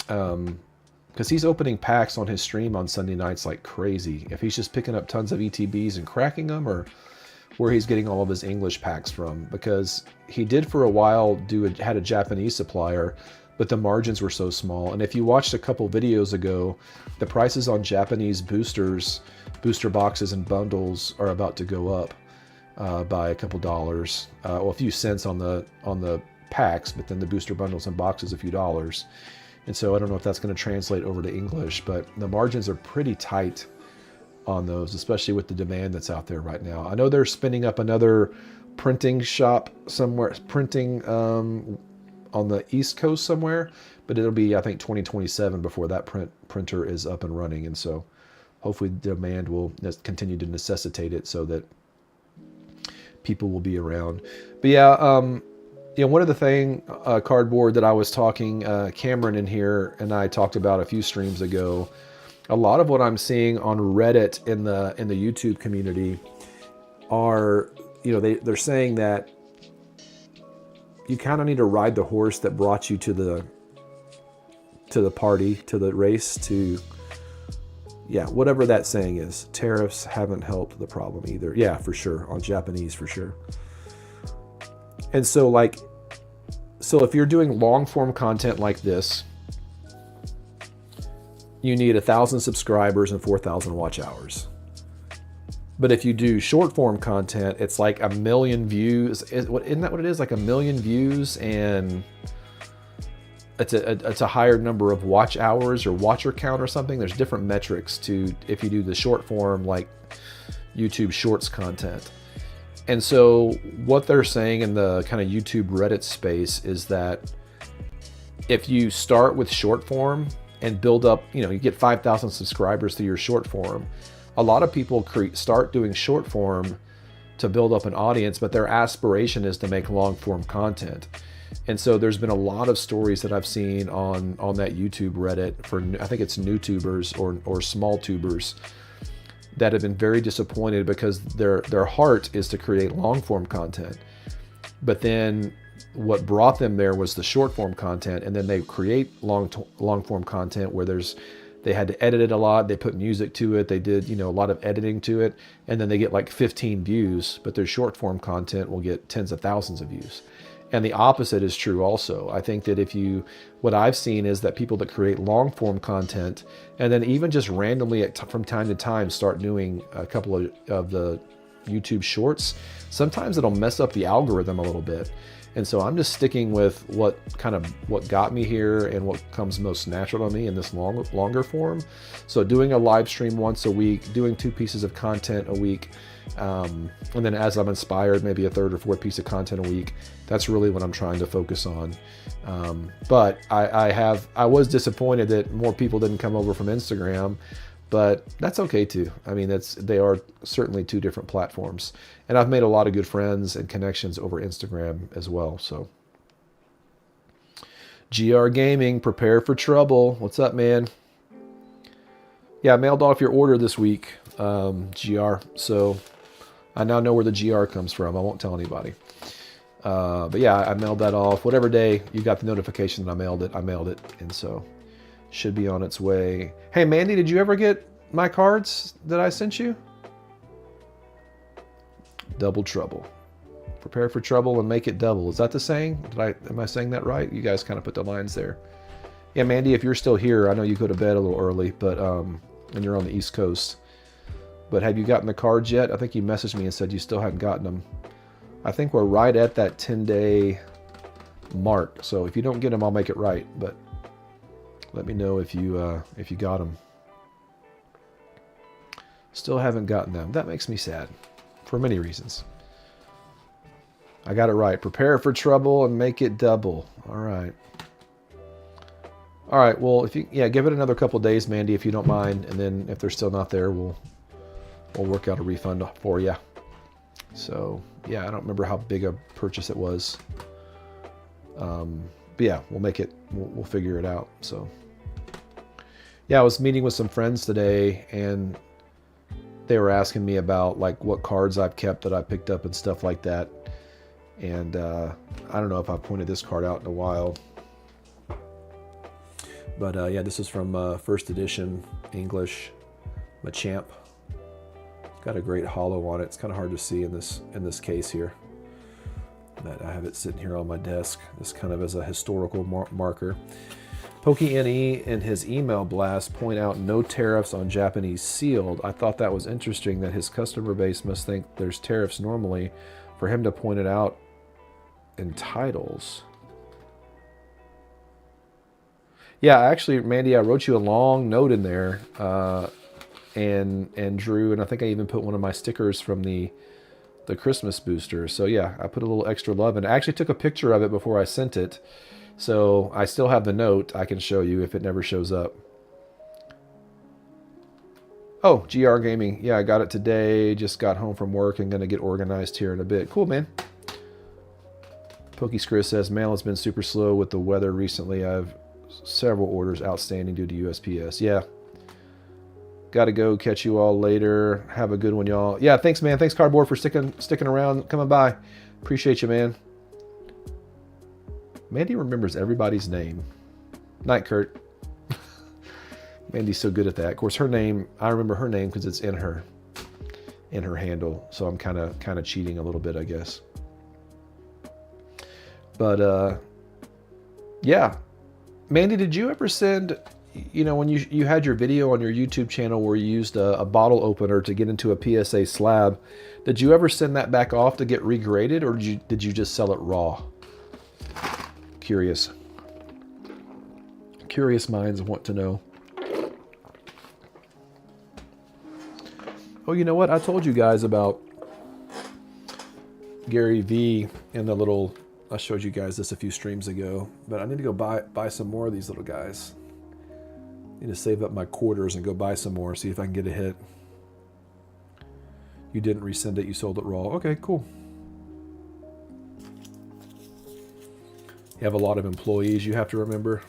because he's opening packs on his stream on Sunday nights like crazy. If he's just picking up tons of ETBs and cracking them, or where he's getting all of his English packs from, because he did for a while had a Japanese supplier, but the margins were so small. And if you watched a couple videos ago, the prices on Japanese booster boxes and bundles are about to go up by a couple dollars. Well, a few cents on the packs, but then the booster bundles and boxes a few dollars. And so I don't know if that's going to translate over to English, but the margins are pretty tight on those, especially with the demand that's out there right now. I know they're spinning up another printing shop somewhere, printing on the East Coast somewhere, but it'll be, I think, 2027 before that printer is up and running. And so hopefully demand will continue to necessitate it so that people will be around. But yeah, one of the thing, Cardboard, that I was talking, Cameron in here and I talked about a few streams ago, a lot of what I'm seeing on Reddit in the YouTube community are, they're saying that you kind of need to ride the horse that brought you to the party, to the race, to, yeah, whatever that saying is. Tariffs haven't helped the problem either. Yeah, for sure. On Japanese, for sure. And so if you're doing long form content like this, you need 1,000 subscribers and 4,000 watch hours. But if you do short form content, it's like 1 million views. Isn't that what it is? Like 1 million views, and it's a higher number of watch hours or watcher count or something. There's different metrics to if you do the short form like YouTube Shorts content. And so what they're saying in the kind of YouTube Reddit space is that if you start with short form and build up, you get 5,000 subscribers through your short form, a lot of people start doing short form to build up an audience, but their aspiration is to make long form content. And so there's been a lot of stories that I've seen on that YouTube Reddit for, I think it's new tubers or small tubers, that have been very disappointed because their heart is to create long form content. But then what brought them there was the short form content, and then they create long form content where they had to edit it a lot. They put music to it. They did, a lot of editing to it. And then they get like 15 views, but their short form content will get tens of thousands of views. And the opposite is true also. I think that what I've seen is that people that create long form content and then even just randomly from time to time start doing a couple of the YouTube shorts, sometimes it'll mess up the algorithm a little bit. And so I'm just sticking with what got me here and what comes most natural to me in this longer form. So doing a live stream once a week, doing 2 pieces of content a week, and then as I'm inspired, maybe a 3rd or 4th piece of content a week. That's really what I'm trying to focus on. But I was disappointed that more people didn't come over from Instagram, but that's okay too. I mean, they are certainly 2 different platforms, and I've made a lot of good friends and connections over Instagram as well. So, GR Gaming, prepare for trouble. What's up, man? Yeah, I mailed off your order this week, GR. So I now know where the GR comes from. I won't tell anybody. But yeah, I mailed that off. Whatever day you got the notification that I mailed it. And so should be on its way. Hey, Mandy, did you ever get my cards that I sent you? Double trouble. Prepare for trouble and make it double. Is that the saying? Am I saying that right? You guys kind of put the lines there. Yeah, Mandy, if you're still here, I know you go to bed a little early, but and you're on the East Coast. But have you gotten the cards yet? I think you messaged me and said you still hadn't gotten them. I think we're right at that 10-day mark. So if you don't get them, I'll make it right. But let me know if you got them. Still haven't gotten them. That makes me sad for many reasons. I got it right. Prepare for trouble and make it double. All right. All right. Well, give it another couple days, Mandy, if you don't mind, and then if they're still not there, we'll work out a refund for you. So yeah, I don't remember how big a purchase it was. But yeah, we'll make it. We'll figure it out. So yeah, I was meeting with some friends today, and they were asking me about like what cards I've kept that I picked up and stuff like that. And I don't know if I've pointed this card out in a while. But yeah, this is from first edition English Machamp. It's got a great hollow on it. It's kind of hard to see in this case here. But I have it sitting here on my desk, just kind of as a historical marker. PokeNE in his email blast point out no tariffs on Japanese sealed. I thought that was interesting that his customer base must think there's tariffs normally for him to point it out in titles. Yeah, actually, Mandy, I wrote you a long note in there, and Drew, and I think I even put one of my stickers from the Christmas booster. So yeah, I put a little extra love in it. I actually took a picture of it before I sent it, so I still have the note. I can show you if it never shows up. Oh, GR Gaming. Yeah, I got it today. Just got home from work and going to get organized here in a bit. Cool, man. PokeScris says, mail has been super slow with the weather recently. I have several orders outstanding due to USPS. Yeah. Got to go. Catch you all later. Have a good one, y'all. Yeah, thanks, man. Thanks, Cardboard, for sticking around, coming by. Appreciate you, man. Mandy remembers everybody's name. Night, Kurt. Mandy's so good at that. Of course, her name, I remember her name because it's in her handle. So I'm kind of cheating a little bit, I guess. But yeah, Mandy, did you ever send, when you had your video on your YouTube channel where you used a bottle opener to get into a PSA slab, did you ever send that back off to get regraded, or did you just sell it raw? Curious minds want to know. Oh, you know what? I told you guys about Gary V and the little, I showed you guys this a few streams ago, but I need to go buy some more of these little guys. I need to save up my quarters and go buy some more, see if I can get a hit. You didn't resend it, you sold it raw. Okay, cool. You have a lot of employees you have to remember.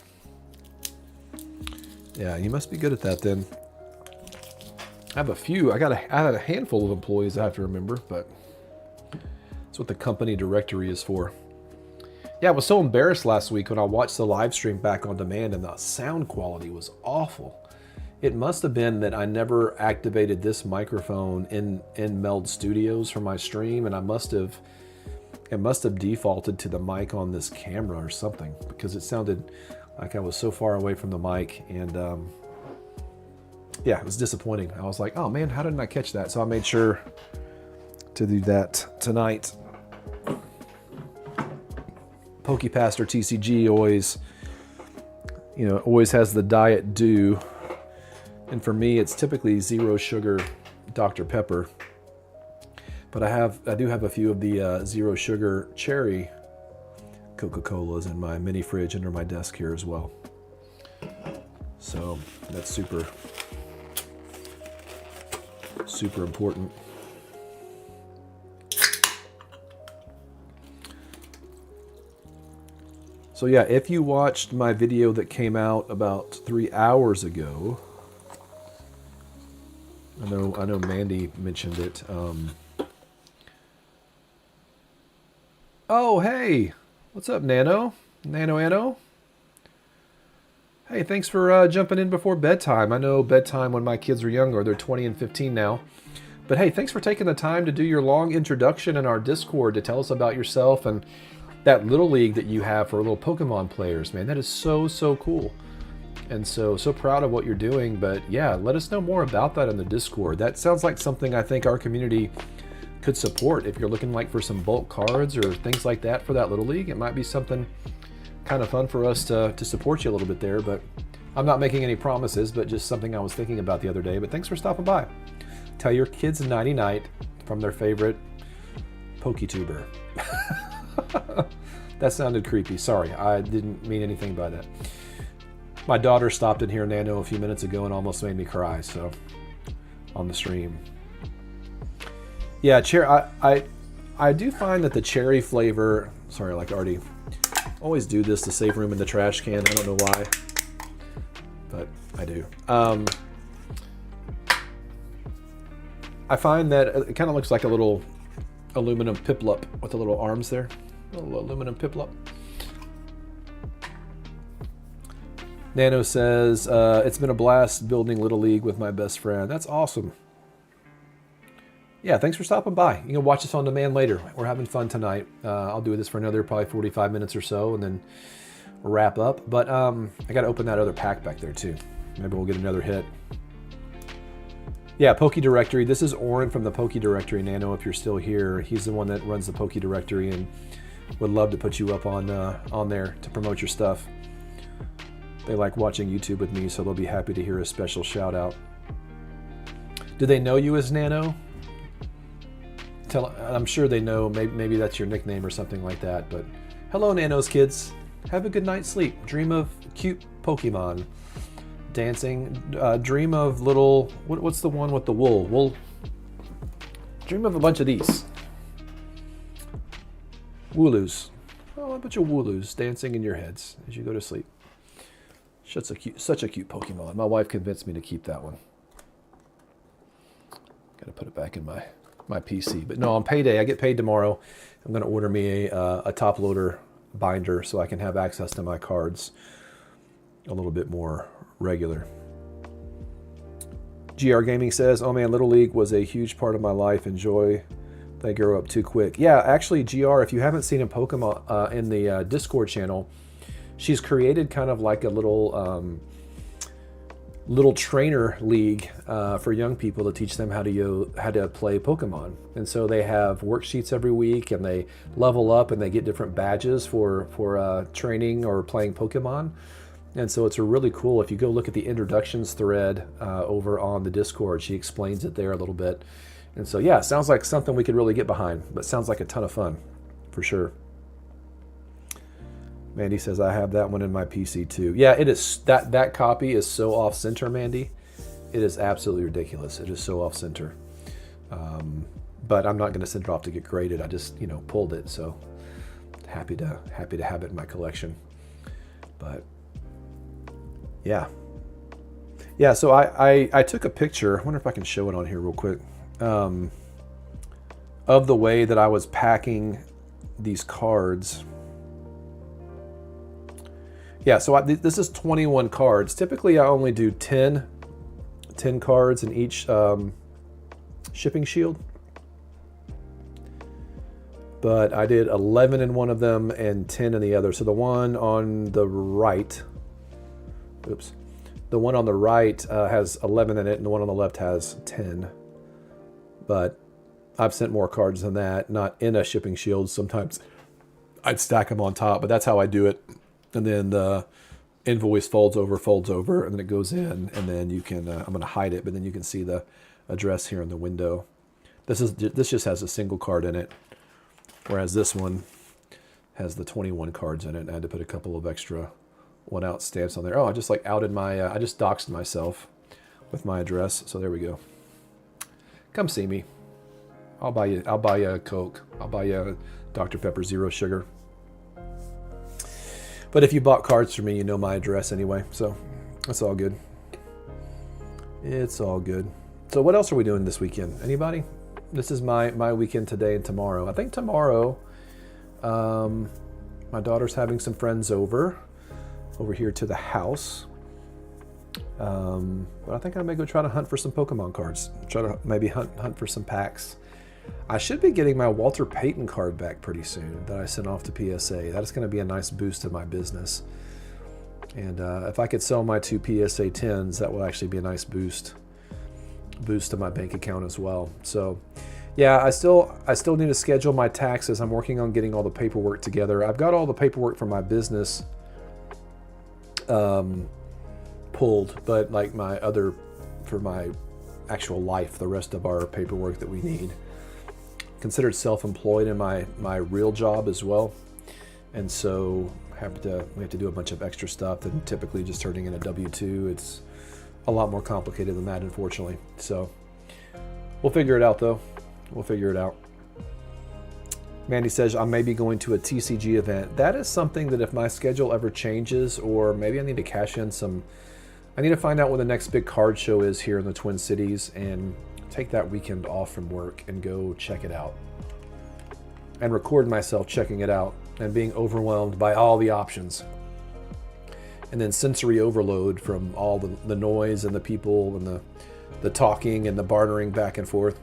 Yeah, you must be good at that then. I have a few. I had a handful of employees I have to remember, but that's what the company directory is for. Yeah, I was so embarrassed last week when I watched the live stream back on demand and the sound quality was awful. It must have been that I never activated this microphone in Meld Studios for my stream, and I must have It must have defaulted to the mic on this camera or something, because it sounded like I was so far away from the mic, and yeah, it was disappointing. I was like, oh man, how didn't I catch that? So I made sure to do that tonight. PokePaster TCG always, always has the Diet Dew, and for me, it's typically 0 sugar Dr. Pepper. But I do have a few of the 0 sugar cherry Coca-Colas in my mini fridge under my desk here as well. So that's super important. So yeah, if you watched my video that came out about 3 hours ago, I know Mandy mentioned it. Oh, hey, what's up, Nano? Nano. Hey, thanks for jumping in before bedtime. I know bedtime when my kids are younger, they're 20 and 15 now. But hey, thanks for taking the time to do your long introduction in our Discord to tell us about yourself and that little league that you have for little Pokemon players, man. That is so cool. And so proud of what you're doing. But yeah, let us know more about that in the Discord. That sounds like something I think our community could support. If you're looking like for some bulk cards or things like that for that little league, it might be something kind of fun for us to support you a little bit there. But I'm not making any promises, but just something I was thinking about the other day. But thanks for stopping by. Tell your kids nighty night from their favorite PokeTuber. That sounded creepy. Sorry, I didn't mean anything by that. My daughter stopped in here, Nano, a few minutes ago and almost made me cry, so on the stream. Yeah, I do find that the cherry flavor, sorry, like already, always do this to save room in the trash can. I don't know why, but I do. I find that it kind of looks like a little aluminum Piplup with the little arms there. A little aluminum Piplup. Nano says, it's been a blast building Little League with my best friend. That's awesome. Yeah, thanks for stopping by. You can watch this on demand later. We're having fun tonight. I'll do this for another probably 45 minutes or so and then wrap up. But I got to open that other pack back there too. Maybe we'll get another hit. Yeah, Poke Directory. This is Oren from the Poke Directory, Nano, if you're still here. He's the one that runs the Poke Directory and would love to put you up on there to promote your stuff. They like watching YouTube with me, so they'll be happy to hear a special shout out. Do they know you as Nano? I'm sure they know. Maybe that's your nickname or something like that. But hello, Nano's kids. Have a good night's sleep. Dream of cute Pokemon dancing. Dream of little. What's the one with the wool? Dream of a bunch of these. Wooloos. Oh, a bunch of Wooloos dancing in your heads as you go to sleep. Such a cute Pokemon. My wife convinced me to keep that one. Got to put it back in my PC. But no, on payday, I get paid tomorrow. I'm going to order me a top loader binder so I can have access to my cards a little bit more regular. GR Gaming says, oh man, Little League was a huge part of my life. Enjoy. They grow up too quick. Yeah, actually, GR, if you haven't seen a Pokemon in the Discord channel, she's created kind of like a little trainer league for young people to teach them how to play Pokemon. And so they have worksheets every week, and they level up, and they get different badges for training or playing Pokemon. And so it's really cool. If you go look at the introductions thread over on the Discord, she explains it there a little bit. And so yeah, it sounds like something we could really get behind, but sounds like a ton of fun for sure. Mandy says, I have that one in my PC too. Yeah, it is. That copy is so off center, Mandy. It is absolutely ridiculous. It is so off center. But I'm not going to send it off to get graded. I just, pulled it. So happy to have it in my collection. But yeah. Yeah, so I took a picture. I wonder if I can show it on here real quick. Of the way that I was packing these cards. Yeah, so this is 21 cards. Typically, I only do 10 cards in each shipping shield. but I did 11 in one of them and 10 in the other. So the one on the right, oops, the one on the right has 11 in it, and the one on the left has 10. But I've sent more cards than that, not in a shipping shield. Sometimes I'd stack them on top, but that's how I do it. And then the invoice folds over, and then it goes in, and then you can, I'm going to hide it, but then you can see the address here in the window. This just has a single card in it, whereas this one has the 21 cards in it. I had to put a couple of extra one-out stamps on there. Oh, I just like outed my, I just doxed myself with my address. So there we go. Come see me. I'll buy you a Coke. I'll buy you a Dr. Pepper Zero Sugar. But if you bought cards from me, you know my address anyway. So that's all good. It's all good. So what else are we doing this weekend? Anybody? This is my weekend today and tomorrow. I think tomorrow, my daughter's having some friends over here to the house. But I think I may go try to hunt for some Pokemon cards. Try to maybe hunt for some packs. I should be getting my Walter Payton card back pretty soon that I sent off to PSA. That is going to be a nice boost to my business. And if I could sell my 2 PSA 10s, that will actually be a nice boost to my bank account as well. So yeah, I still need to schedule my taxes. I'm working on getting all the paperwork together. I've got all the paperwork for my business pulled, but like for my actual life, the rest of our paperwork that we need. Considered self-employed in my real job as well, and so we have to do a bunch of extra stuff than typically just turning in a W-2. It's a lot more complicated than that, unfortunately. So we'll figure it out, though. We'll figure it out. Mandy says, I may be going to a TCG event. That is something that if my schedule ever changes, or maybe I need to cash in some, I need to find out when the next big card show is here in the Twin Cities and take that weekend off from work and go check it out. And record myself checking it out and being overwhelmed by all the options. And then sensory overload from all the noise and the people and the talking and the bartering back and forth.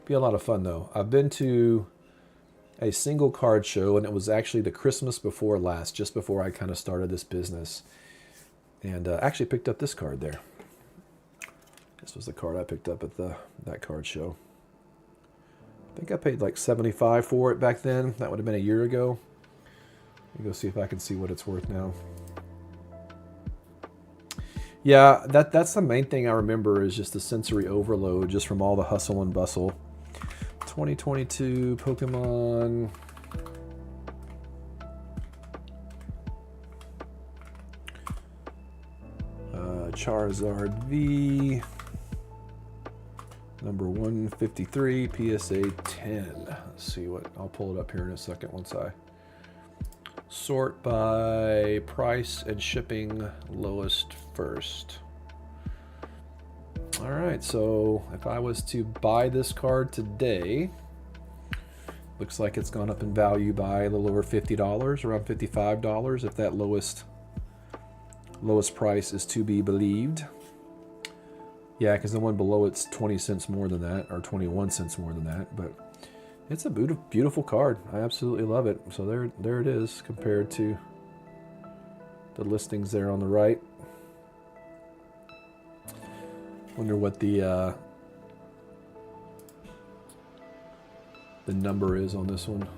Be a lot of fun though. I've been to a single card show, and it was actually the Christmas before last, just before I kind of started this business. And actually picked up this card there. This was the card I picked up at that card show. I think I paid like $75 for it back then. That would have been a year ago. Let me go see if I can see what it's worth now. Yeah, that's the main thing I remember is just the sensory overload just from all the hustle and bustle. 2022 Pokemon. Charizard V. Number 153, PSA 10. Let's see what, I'll pull it up here in a second once I sort by price and shipping lowest first. All right, so if I was to buy this card today, looks like it's gone up in value by a little over $50, around $55, if that lowest price is to be believed. Yeah, because the one below it's 20 cents more than that, or 21 cents more than that, but it's a beautiful card. I absolutely love it. So there it is compared to the listings there on the right. Wonder what the number is on this one.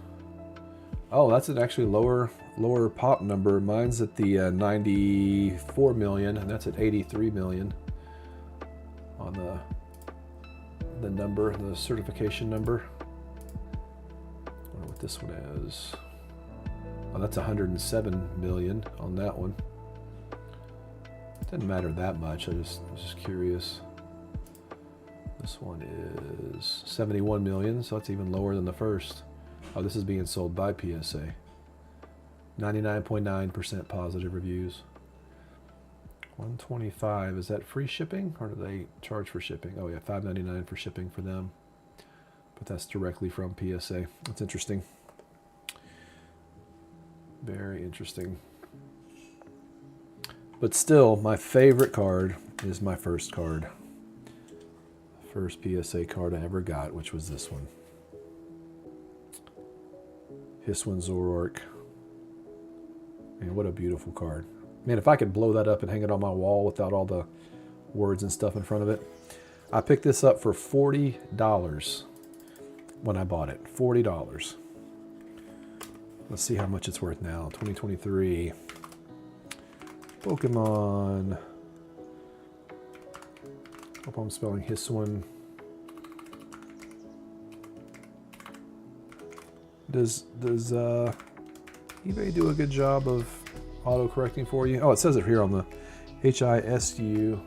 Oh, that's an actually lower pop number. Mine's at the 94 million, and that's at 83 million on the number, the certification number. I wonder what this one is. Oh, that's 107 million on that one. Didn't matter that much. I was just curious. This one is 71 million, so that's even lower than the first. Oh, this is being sold by PSA. 99.9% positive reviews. 125, is that free shipping or do they charge for shipping? Oh yeah, $5.99 for shipping for them. But that's directly from PSA. That's interesting. Very interesting. But still, my favorite card is my first card. First PSA card I ever got, which was this one. Hiswin Zoroark. Man, what a beautiful card. Man, if I could blow that up and hang it on my wall without all the words and stuff in front of it. I picked this up for $40 when I bought it. $40. Let's see how much it's worth now. 2023. Pokemon. Hope I'm spelling Hiswin. Does eBay do a good job of auto-correcting for you? Oh, it says it here on the HISU.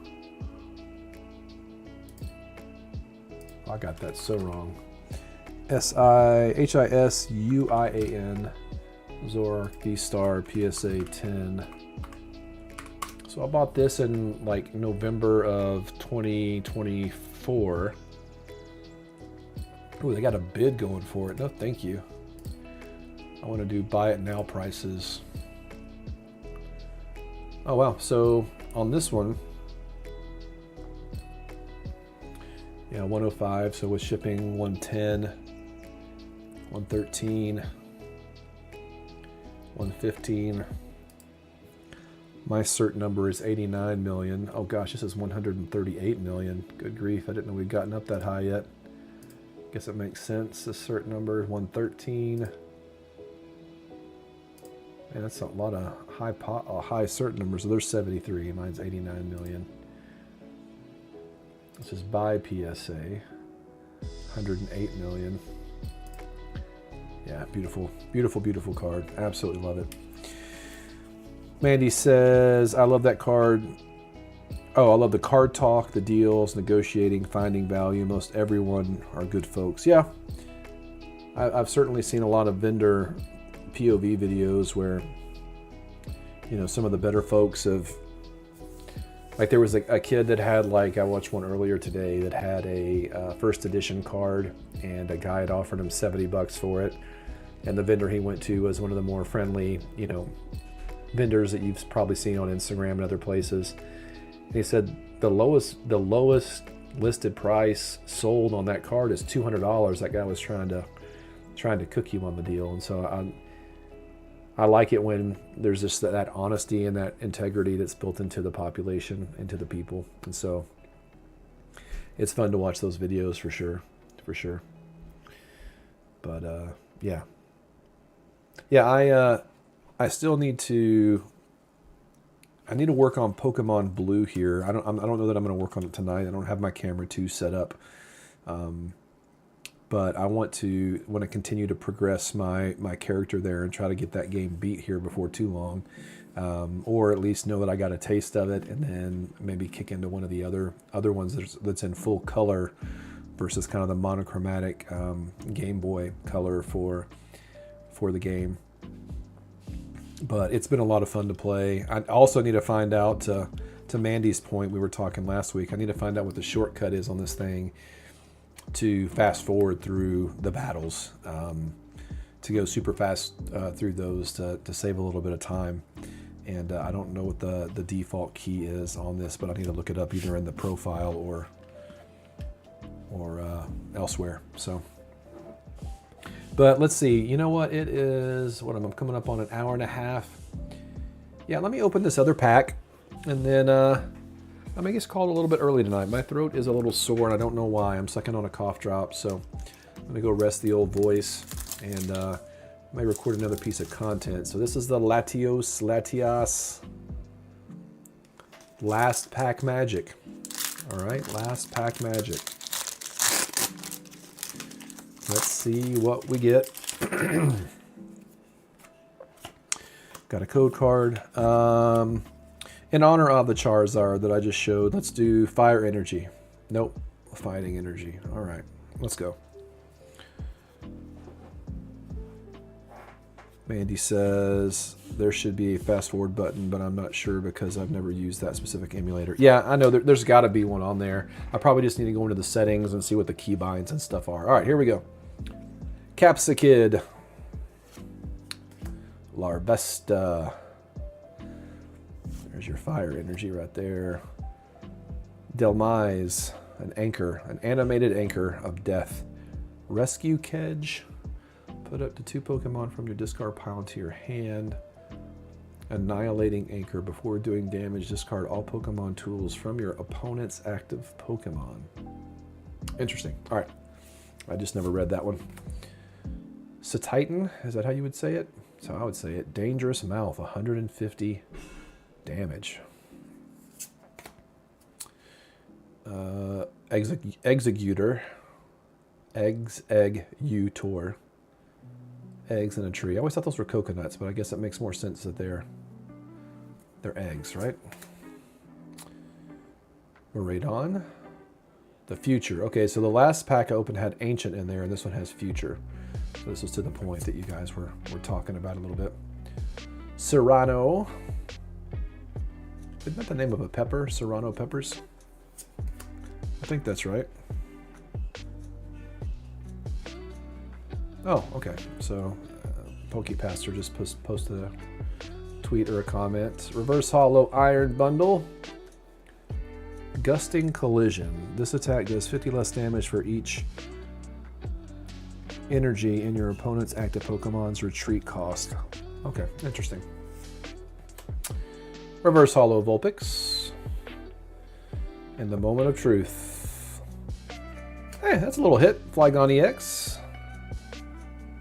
Oh, I got that so wrong. HISUIAN. Zoroark D-Star PSA 10. So I bought this in like November of 2024. Oh, they got a bid going for it. No, thank you. I want to do buy it now prices. Oh wow, so on this one, yeah, 105, so with shipping 110, 113, 115. My cert number is 89 million. Oh gosh, this is 138 million. Good grief, I didn't know we'd gotten up that high yet. Guess it makes sense. The cert number is 113. Man, that's a lot of high cert numbers. So there's 73. Mine's 89 million. This is by PSA. 108 million. Yeah, beautiful, beautiful, beautiful card. Absolutely love it. Mandy says, I love that card. Oh, I love the card talk, the deals, negotiating, finding value. Most everyone are good folks. Yeah, I've certainly seen a lot of vendor POV videos where, you know, some of the better folks have, like there was a kid that had, like, I watched one earlier today that had a first edition card, and a guy had offered him $70 for it. And the vendor he went to was one of the more friendly, you know, vendors that you've probably seen on Instagram and other places. And he said the lowest listed price sold on that card is $200. That guy was trying to cook you on the deal. And so I like it when there's just that honesty and that integrity that's built into the population, into the people. And so it's fun to watch those videos for sure. But yeah. I still need to work on Pokemon Blue here. I don't know that I'm going to work on it tonight. I don't have my camera 2 set up. But I want to continue to progress my character there and try to get that game beat here before too long, or at least know that I got a taste of it, and then maybe kick into one of the other ones that's in full color versus kind of the monochromatic Game Boy color for the game. But it's been a lot of fun to play. I also need to find out, to Mandy's point, we were talking last week, I need to find out what the shortcut is on this thing to fast forward through the battles, to go super fast through those to save a little bit of time. And I don't know what the default key is on this, but I need to look it up either in the profile or elsewhere. So, but let's see. You know what? It is, what I'm coming up on an hour and a half. Yeah, let me open this other pack, and then I may get called a little bit early tonight. My throat is a little sore, and I don't know why. I'm sucking on a cough drop, so I'm gonna go rest the old voice, and I may record another piece of content. So this is the Latias Last Pack Magic. All right, Last Pack Magic. Let's see what we get. Got a code card. In honor of the Charizard that I just showed, let's do Fire Energy. Nope, Fighting Energy. All right, let's go. Mandy says there should be a fast forward button, but I'm not sure because I've never used that specific emulator. Yeah, I know there's got to be one on there. I probably just need to go into the settings and see what the keybinds and stuff are. All right, here we go. Capsakid. Larvesta. There's your Fire Energy right there. Delmise, an anchor, an animated anchor of death. Rescue Kedge, Put up to 2 Pokemon from your discard pile into your hand. Annihilating Anchor. Before doing damage, discard all Pokemon tools from your opponent's active Pokemon. Interesting. All right. I just never read that one. Satitan, is that how you would say it? So I would say it. Dangerous Mouth, 150 damage. Executor. Executor. Eggs in a tree. I always thought those were coconuts, but I guess it makes more sense that they're eggs, right? Maradon. The Future. Okay, so the last pack I opened had Ancient in there, and this one has Future. So this was to the point that you guys were talking about a little bit. Serrano. Isn't that the name of a pepper? Serrano peppers? I think that's right. Oh, okay. So PokePaster just posted a tweet or a comment. Reverse Hollow Iron Bundle. Gusting Collision. This attack does 50 less damage for each energy in your opponent's active Pokemon's retreat cost. Okay, interesting. Reverse Hollow Vulpix. And the Moment of Truth. Hey, that's a little hit. Flygon EX.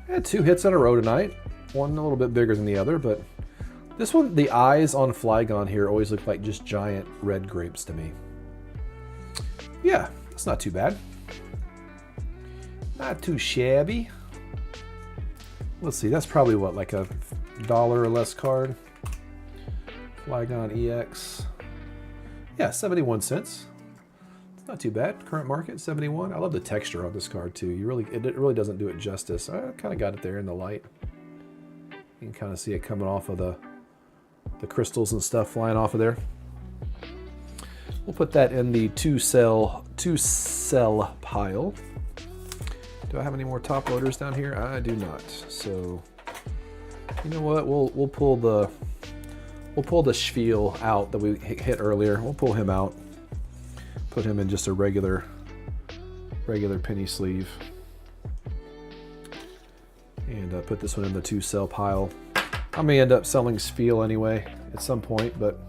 Had 2 hits in a row tonight. One a little bit bigger than the other, but this one, the eyes on Flygon here always look like just giant red grapes to me. Yeah, it's not too bad. Not too shabby. Let's see, that's probably what, like a $1 or less card? Flygon EX. Yeah, 71 cents. It's not too bad. Current market, 71. I love the texture on this card too. It really doesn't do it justice. I kind of got it there in the light. You can kind of see it coming off of the crystals and stuff flying off of there. We'll put that in the two cell pile. Do I have any more top loaders down here? I do not. So you know what? We'll pull the Spiel out that we hit earlier. We'll pull him out. Put him in just a regular penny sleeve. And put this one in the 2 cell pile. I may end up selling Spiel anyway at some point, but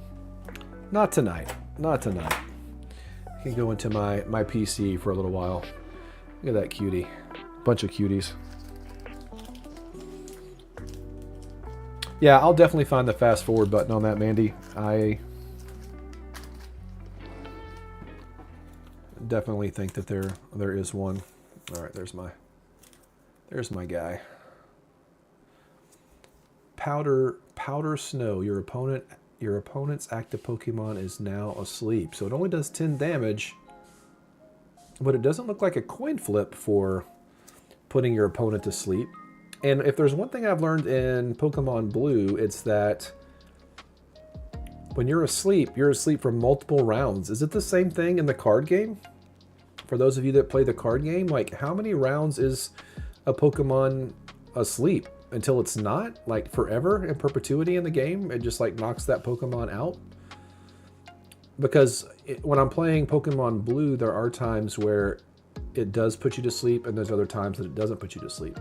not tonight. Not tonight. I can go into my PC for a little while. Look at that cutie. Bunch of cuties. Yeah, I'll definitely find the fast forward button on that, Mandy. I definitely think that there is one. All right, there's my guy. Powder Snow. Your opponent's active Pokemon is now asleep. So it only does 10 damage, but it doesn't look like a coin flip for putting your opponent to sleep. And if there's one thing I've learned in Pokemon Blue, it's that when you're asleep for multiple rounds. Is it the same thing in the card game? For those of you that play the card game, like how many rounds is a Pokemon asleep until it's not? Like forever in perpetuity in the game? It just like knocks that Pokemon out? Because when I'm playing Pokemon Blue, there are times where it does put you to sleep and there's other times that it doesn't put you to sleep.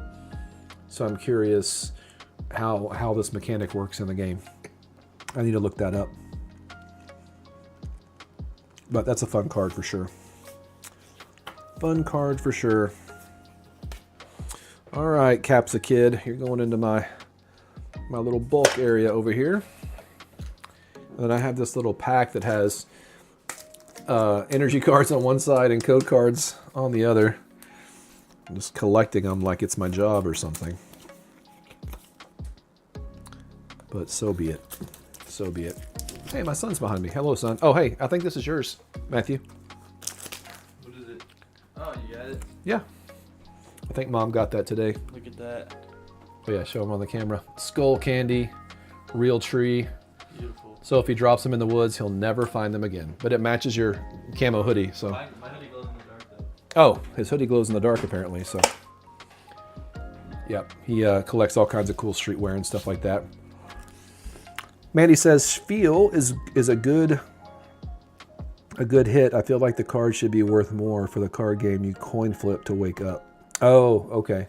So I'm curious how this mechanic works in the game. I need to look that up. But that's a fun card for sure. Fun card for sure. All right, Capsa Kid, you're going into my little bulk area over here. And then I have this little pack that has energy cards on one side and code cards on the other. I'm just collecting them like it's my job or something. But so be it. So be it. Hey, my son's behind me. Hello, son. Oh, hey, I think this is yours, Matthew. What is it? Oh, you got it? Yeah. I think Mom got that today. Look at that. Oh, yeah, show him on the camera. Skull candy, real tree. Beautiful. So if he drops them in the woods, he'll never find them again. But it matches your camo hoodie, so. My hoodie glows in the dark, though. Oh, his hoodie glows in the dark, apparently, so. Yep, he collects all kinds of cool streetwear and stuff like that. Mandy says, Spiel is a good hit. I feel like the card should be worth more for the card game you coin flip to wake up. Oh, okay.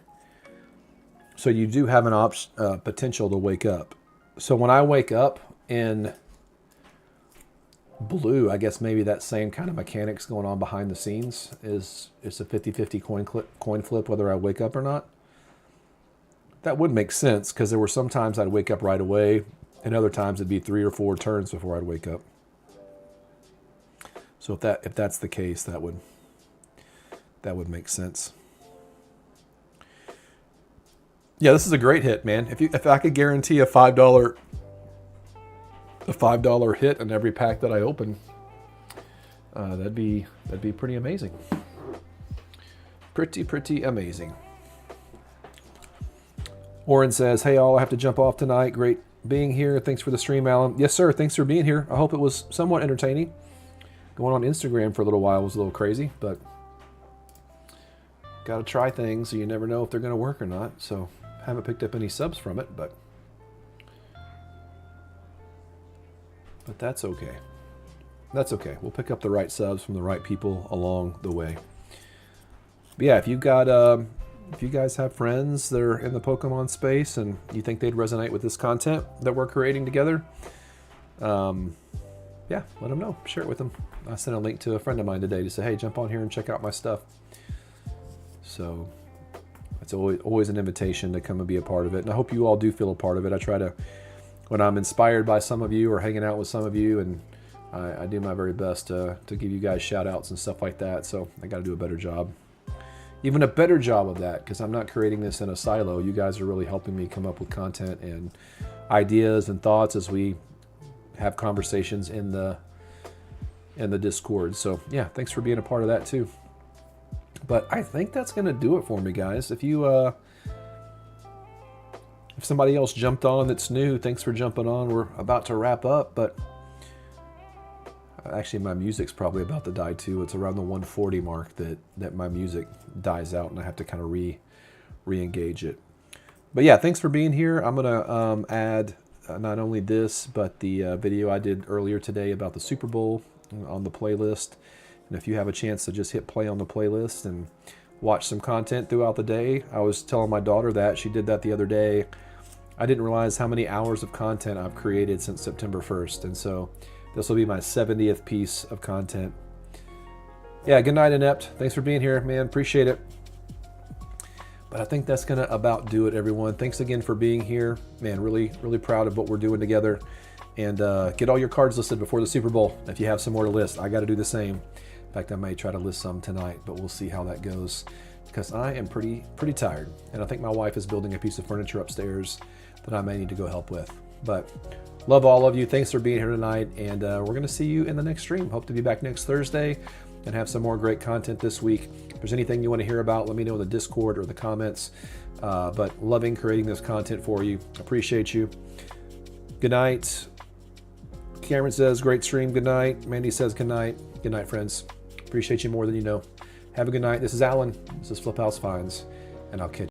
So you do have an potential to wake up. So when I wake up in blue, I guess maybe that same kind of mechanics going on behind the scenes is it's a 50-50 coin flip whether I wake up or not. That would make sense because there were some times I'd wake up right away and other times it'd be 3 or 4 turns before I'd wake up. So if that's the case, that would make sense. Yeah, this is a great hit, man. If I could guarantee a $5 hit in every pack that I open, that'd be pretty amazing. Pretty amazing. Oren says, "Hey all, I have to jump off tonight. Great being here. Thanks for the stream, Alan." Yes, sir. Thanks for being here. I hope it was somewhat entertaining. Going on Instagram for a little while was a little crazy, but got to try things, so you never know if they're going to work or not. So haven't picked up any subs from it, but that's okay. That's okay. We'll pick up the right subs from the right people along the way. But yeah, if you guys have friends that are in the Pokemon space and you think they'd resonate with this content that we're creating together, yeah, let them know. Share it with them. I sent a link to a friend of mine today to say, hey, jump on here and check out my stuff. So it's always an invitation to come and be a part of it. And I hope you all do feel a part of it. I try to, when I'm inspired by some of you or hanging out with some of you, and I do my very best to give you guys shout outs and stuff like that. So I got to do a better job. Even a better job of that, because I'm not creating this in a silo. You guys are really helping me come up with content and ideas and thoughts as we have conversations in the Discord. So yeah, thanks for being a part of that too. But I think that's gonna do it for me, guys. If somebody else jumped on that's new, thanks for jumping on. We're about to wrap up, but actually my music's probably about to die too. It's around the 140 mark that my music dies out and I have to kind of re-engage it. But yeah, thanks for being here. I'm gonna add not only this, but the video I did earlier today about the Super Bowl on the playlist. And if you have a chance to just hit play on the playlist and watch some content throughout the day. I was telling my daughter that. She did that the other day. I didn't realize how many hours of content I've created since September 1st. And so this will be my 70th piece of content. Yeah, good night, Inept. Thanks for being here, man. Appreciate it. But I think that's going to about do it, everyone. Thanks again for being here. Man, really, really proud of what we're doing together. And get all your cards listed before the Super Bowl if you have some more to list. I got to do the same. In fact, I may try to list some tonight, but we'll see how that goes because I am pretty tired. And I think my wife is building a piece of furniture upstairs that I may need to go help with. But love all of you. Thanks for being here tonight. And we're going to see you in the next stream. Hope to be back next Thursday and have some more great content this week. If there's anything you want to hear about, let me know in the Discord or the comments. But loving creating this content for you. Appreciate you. Good night. Cameron says, great stream. Good night. Mandy says, good night. Good night, friends. Appreciate you more than you know. Have a good night. This is Alan. This is Flip House Finds. And I'll catch you.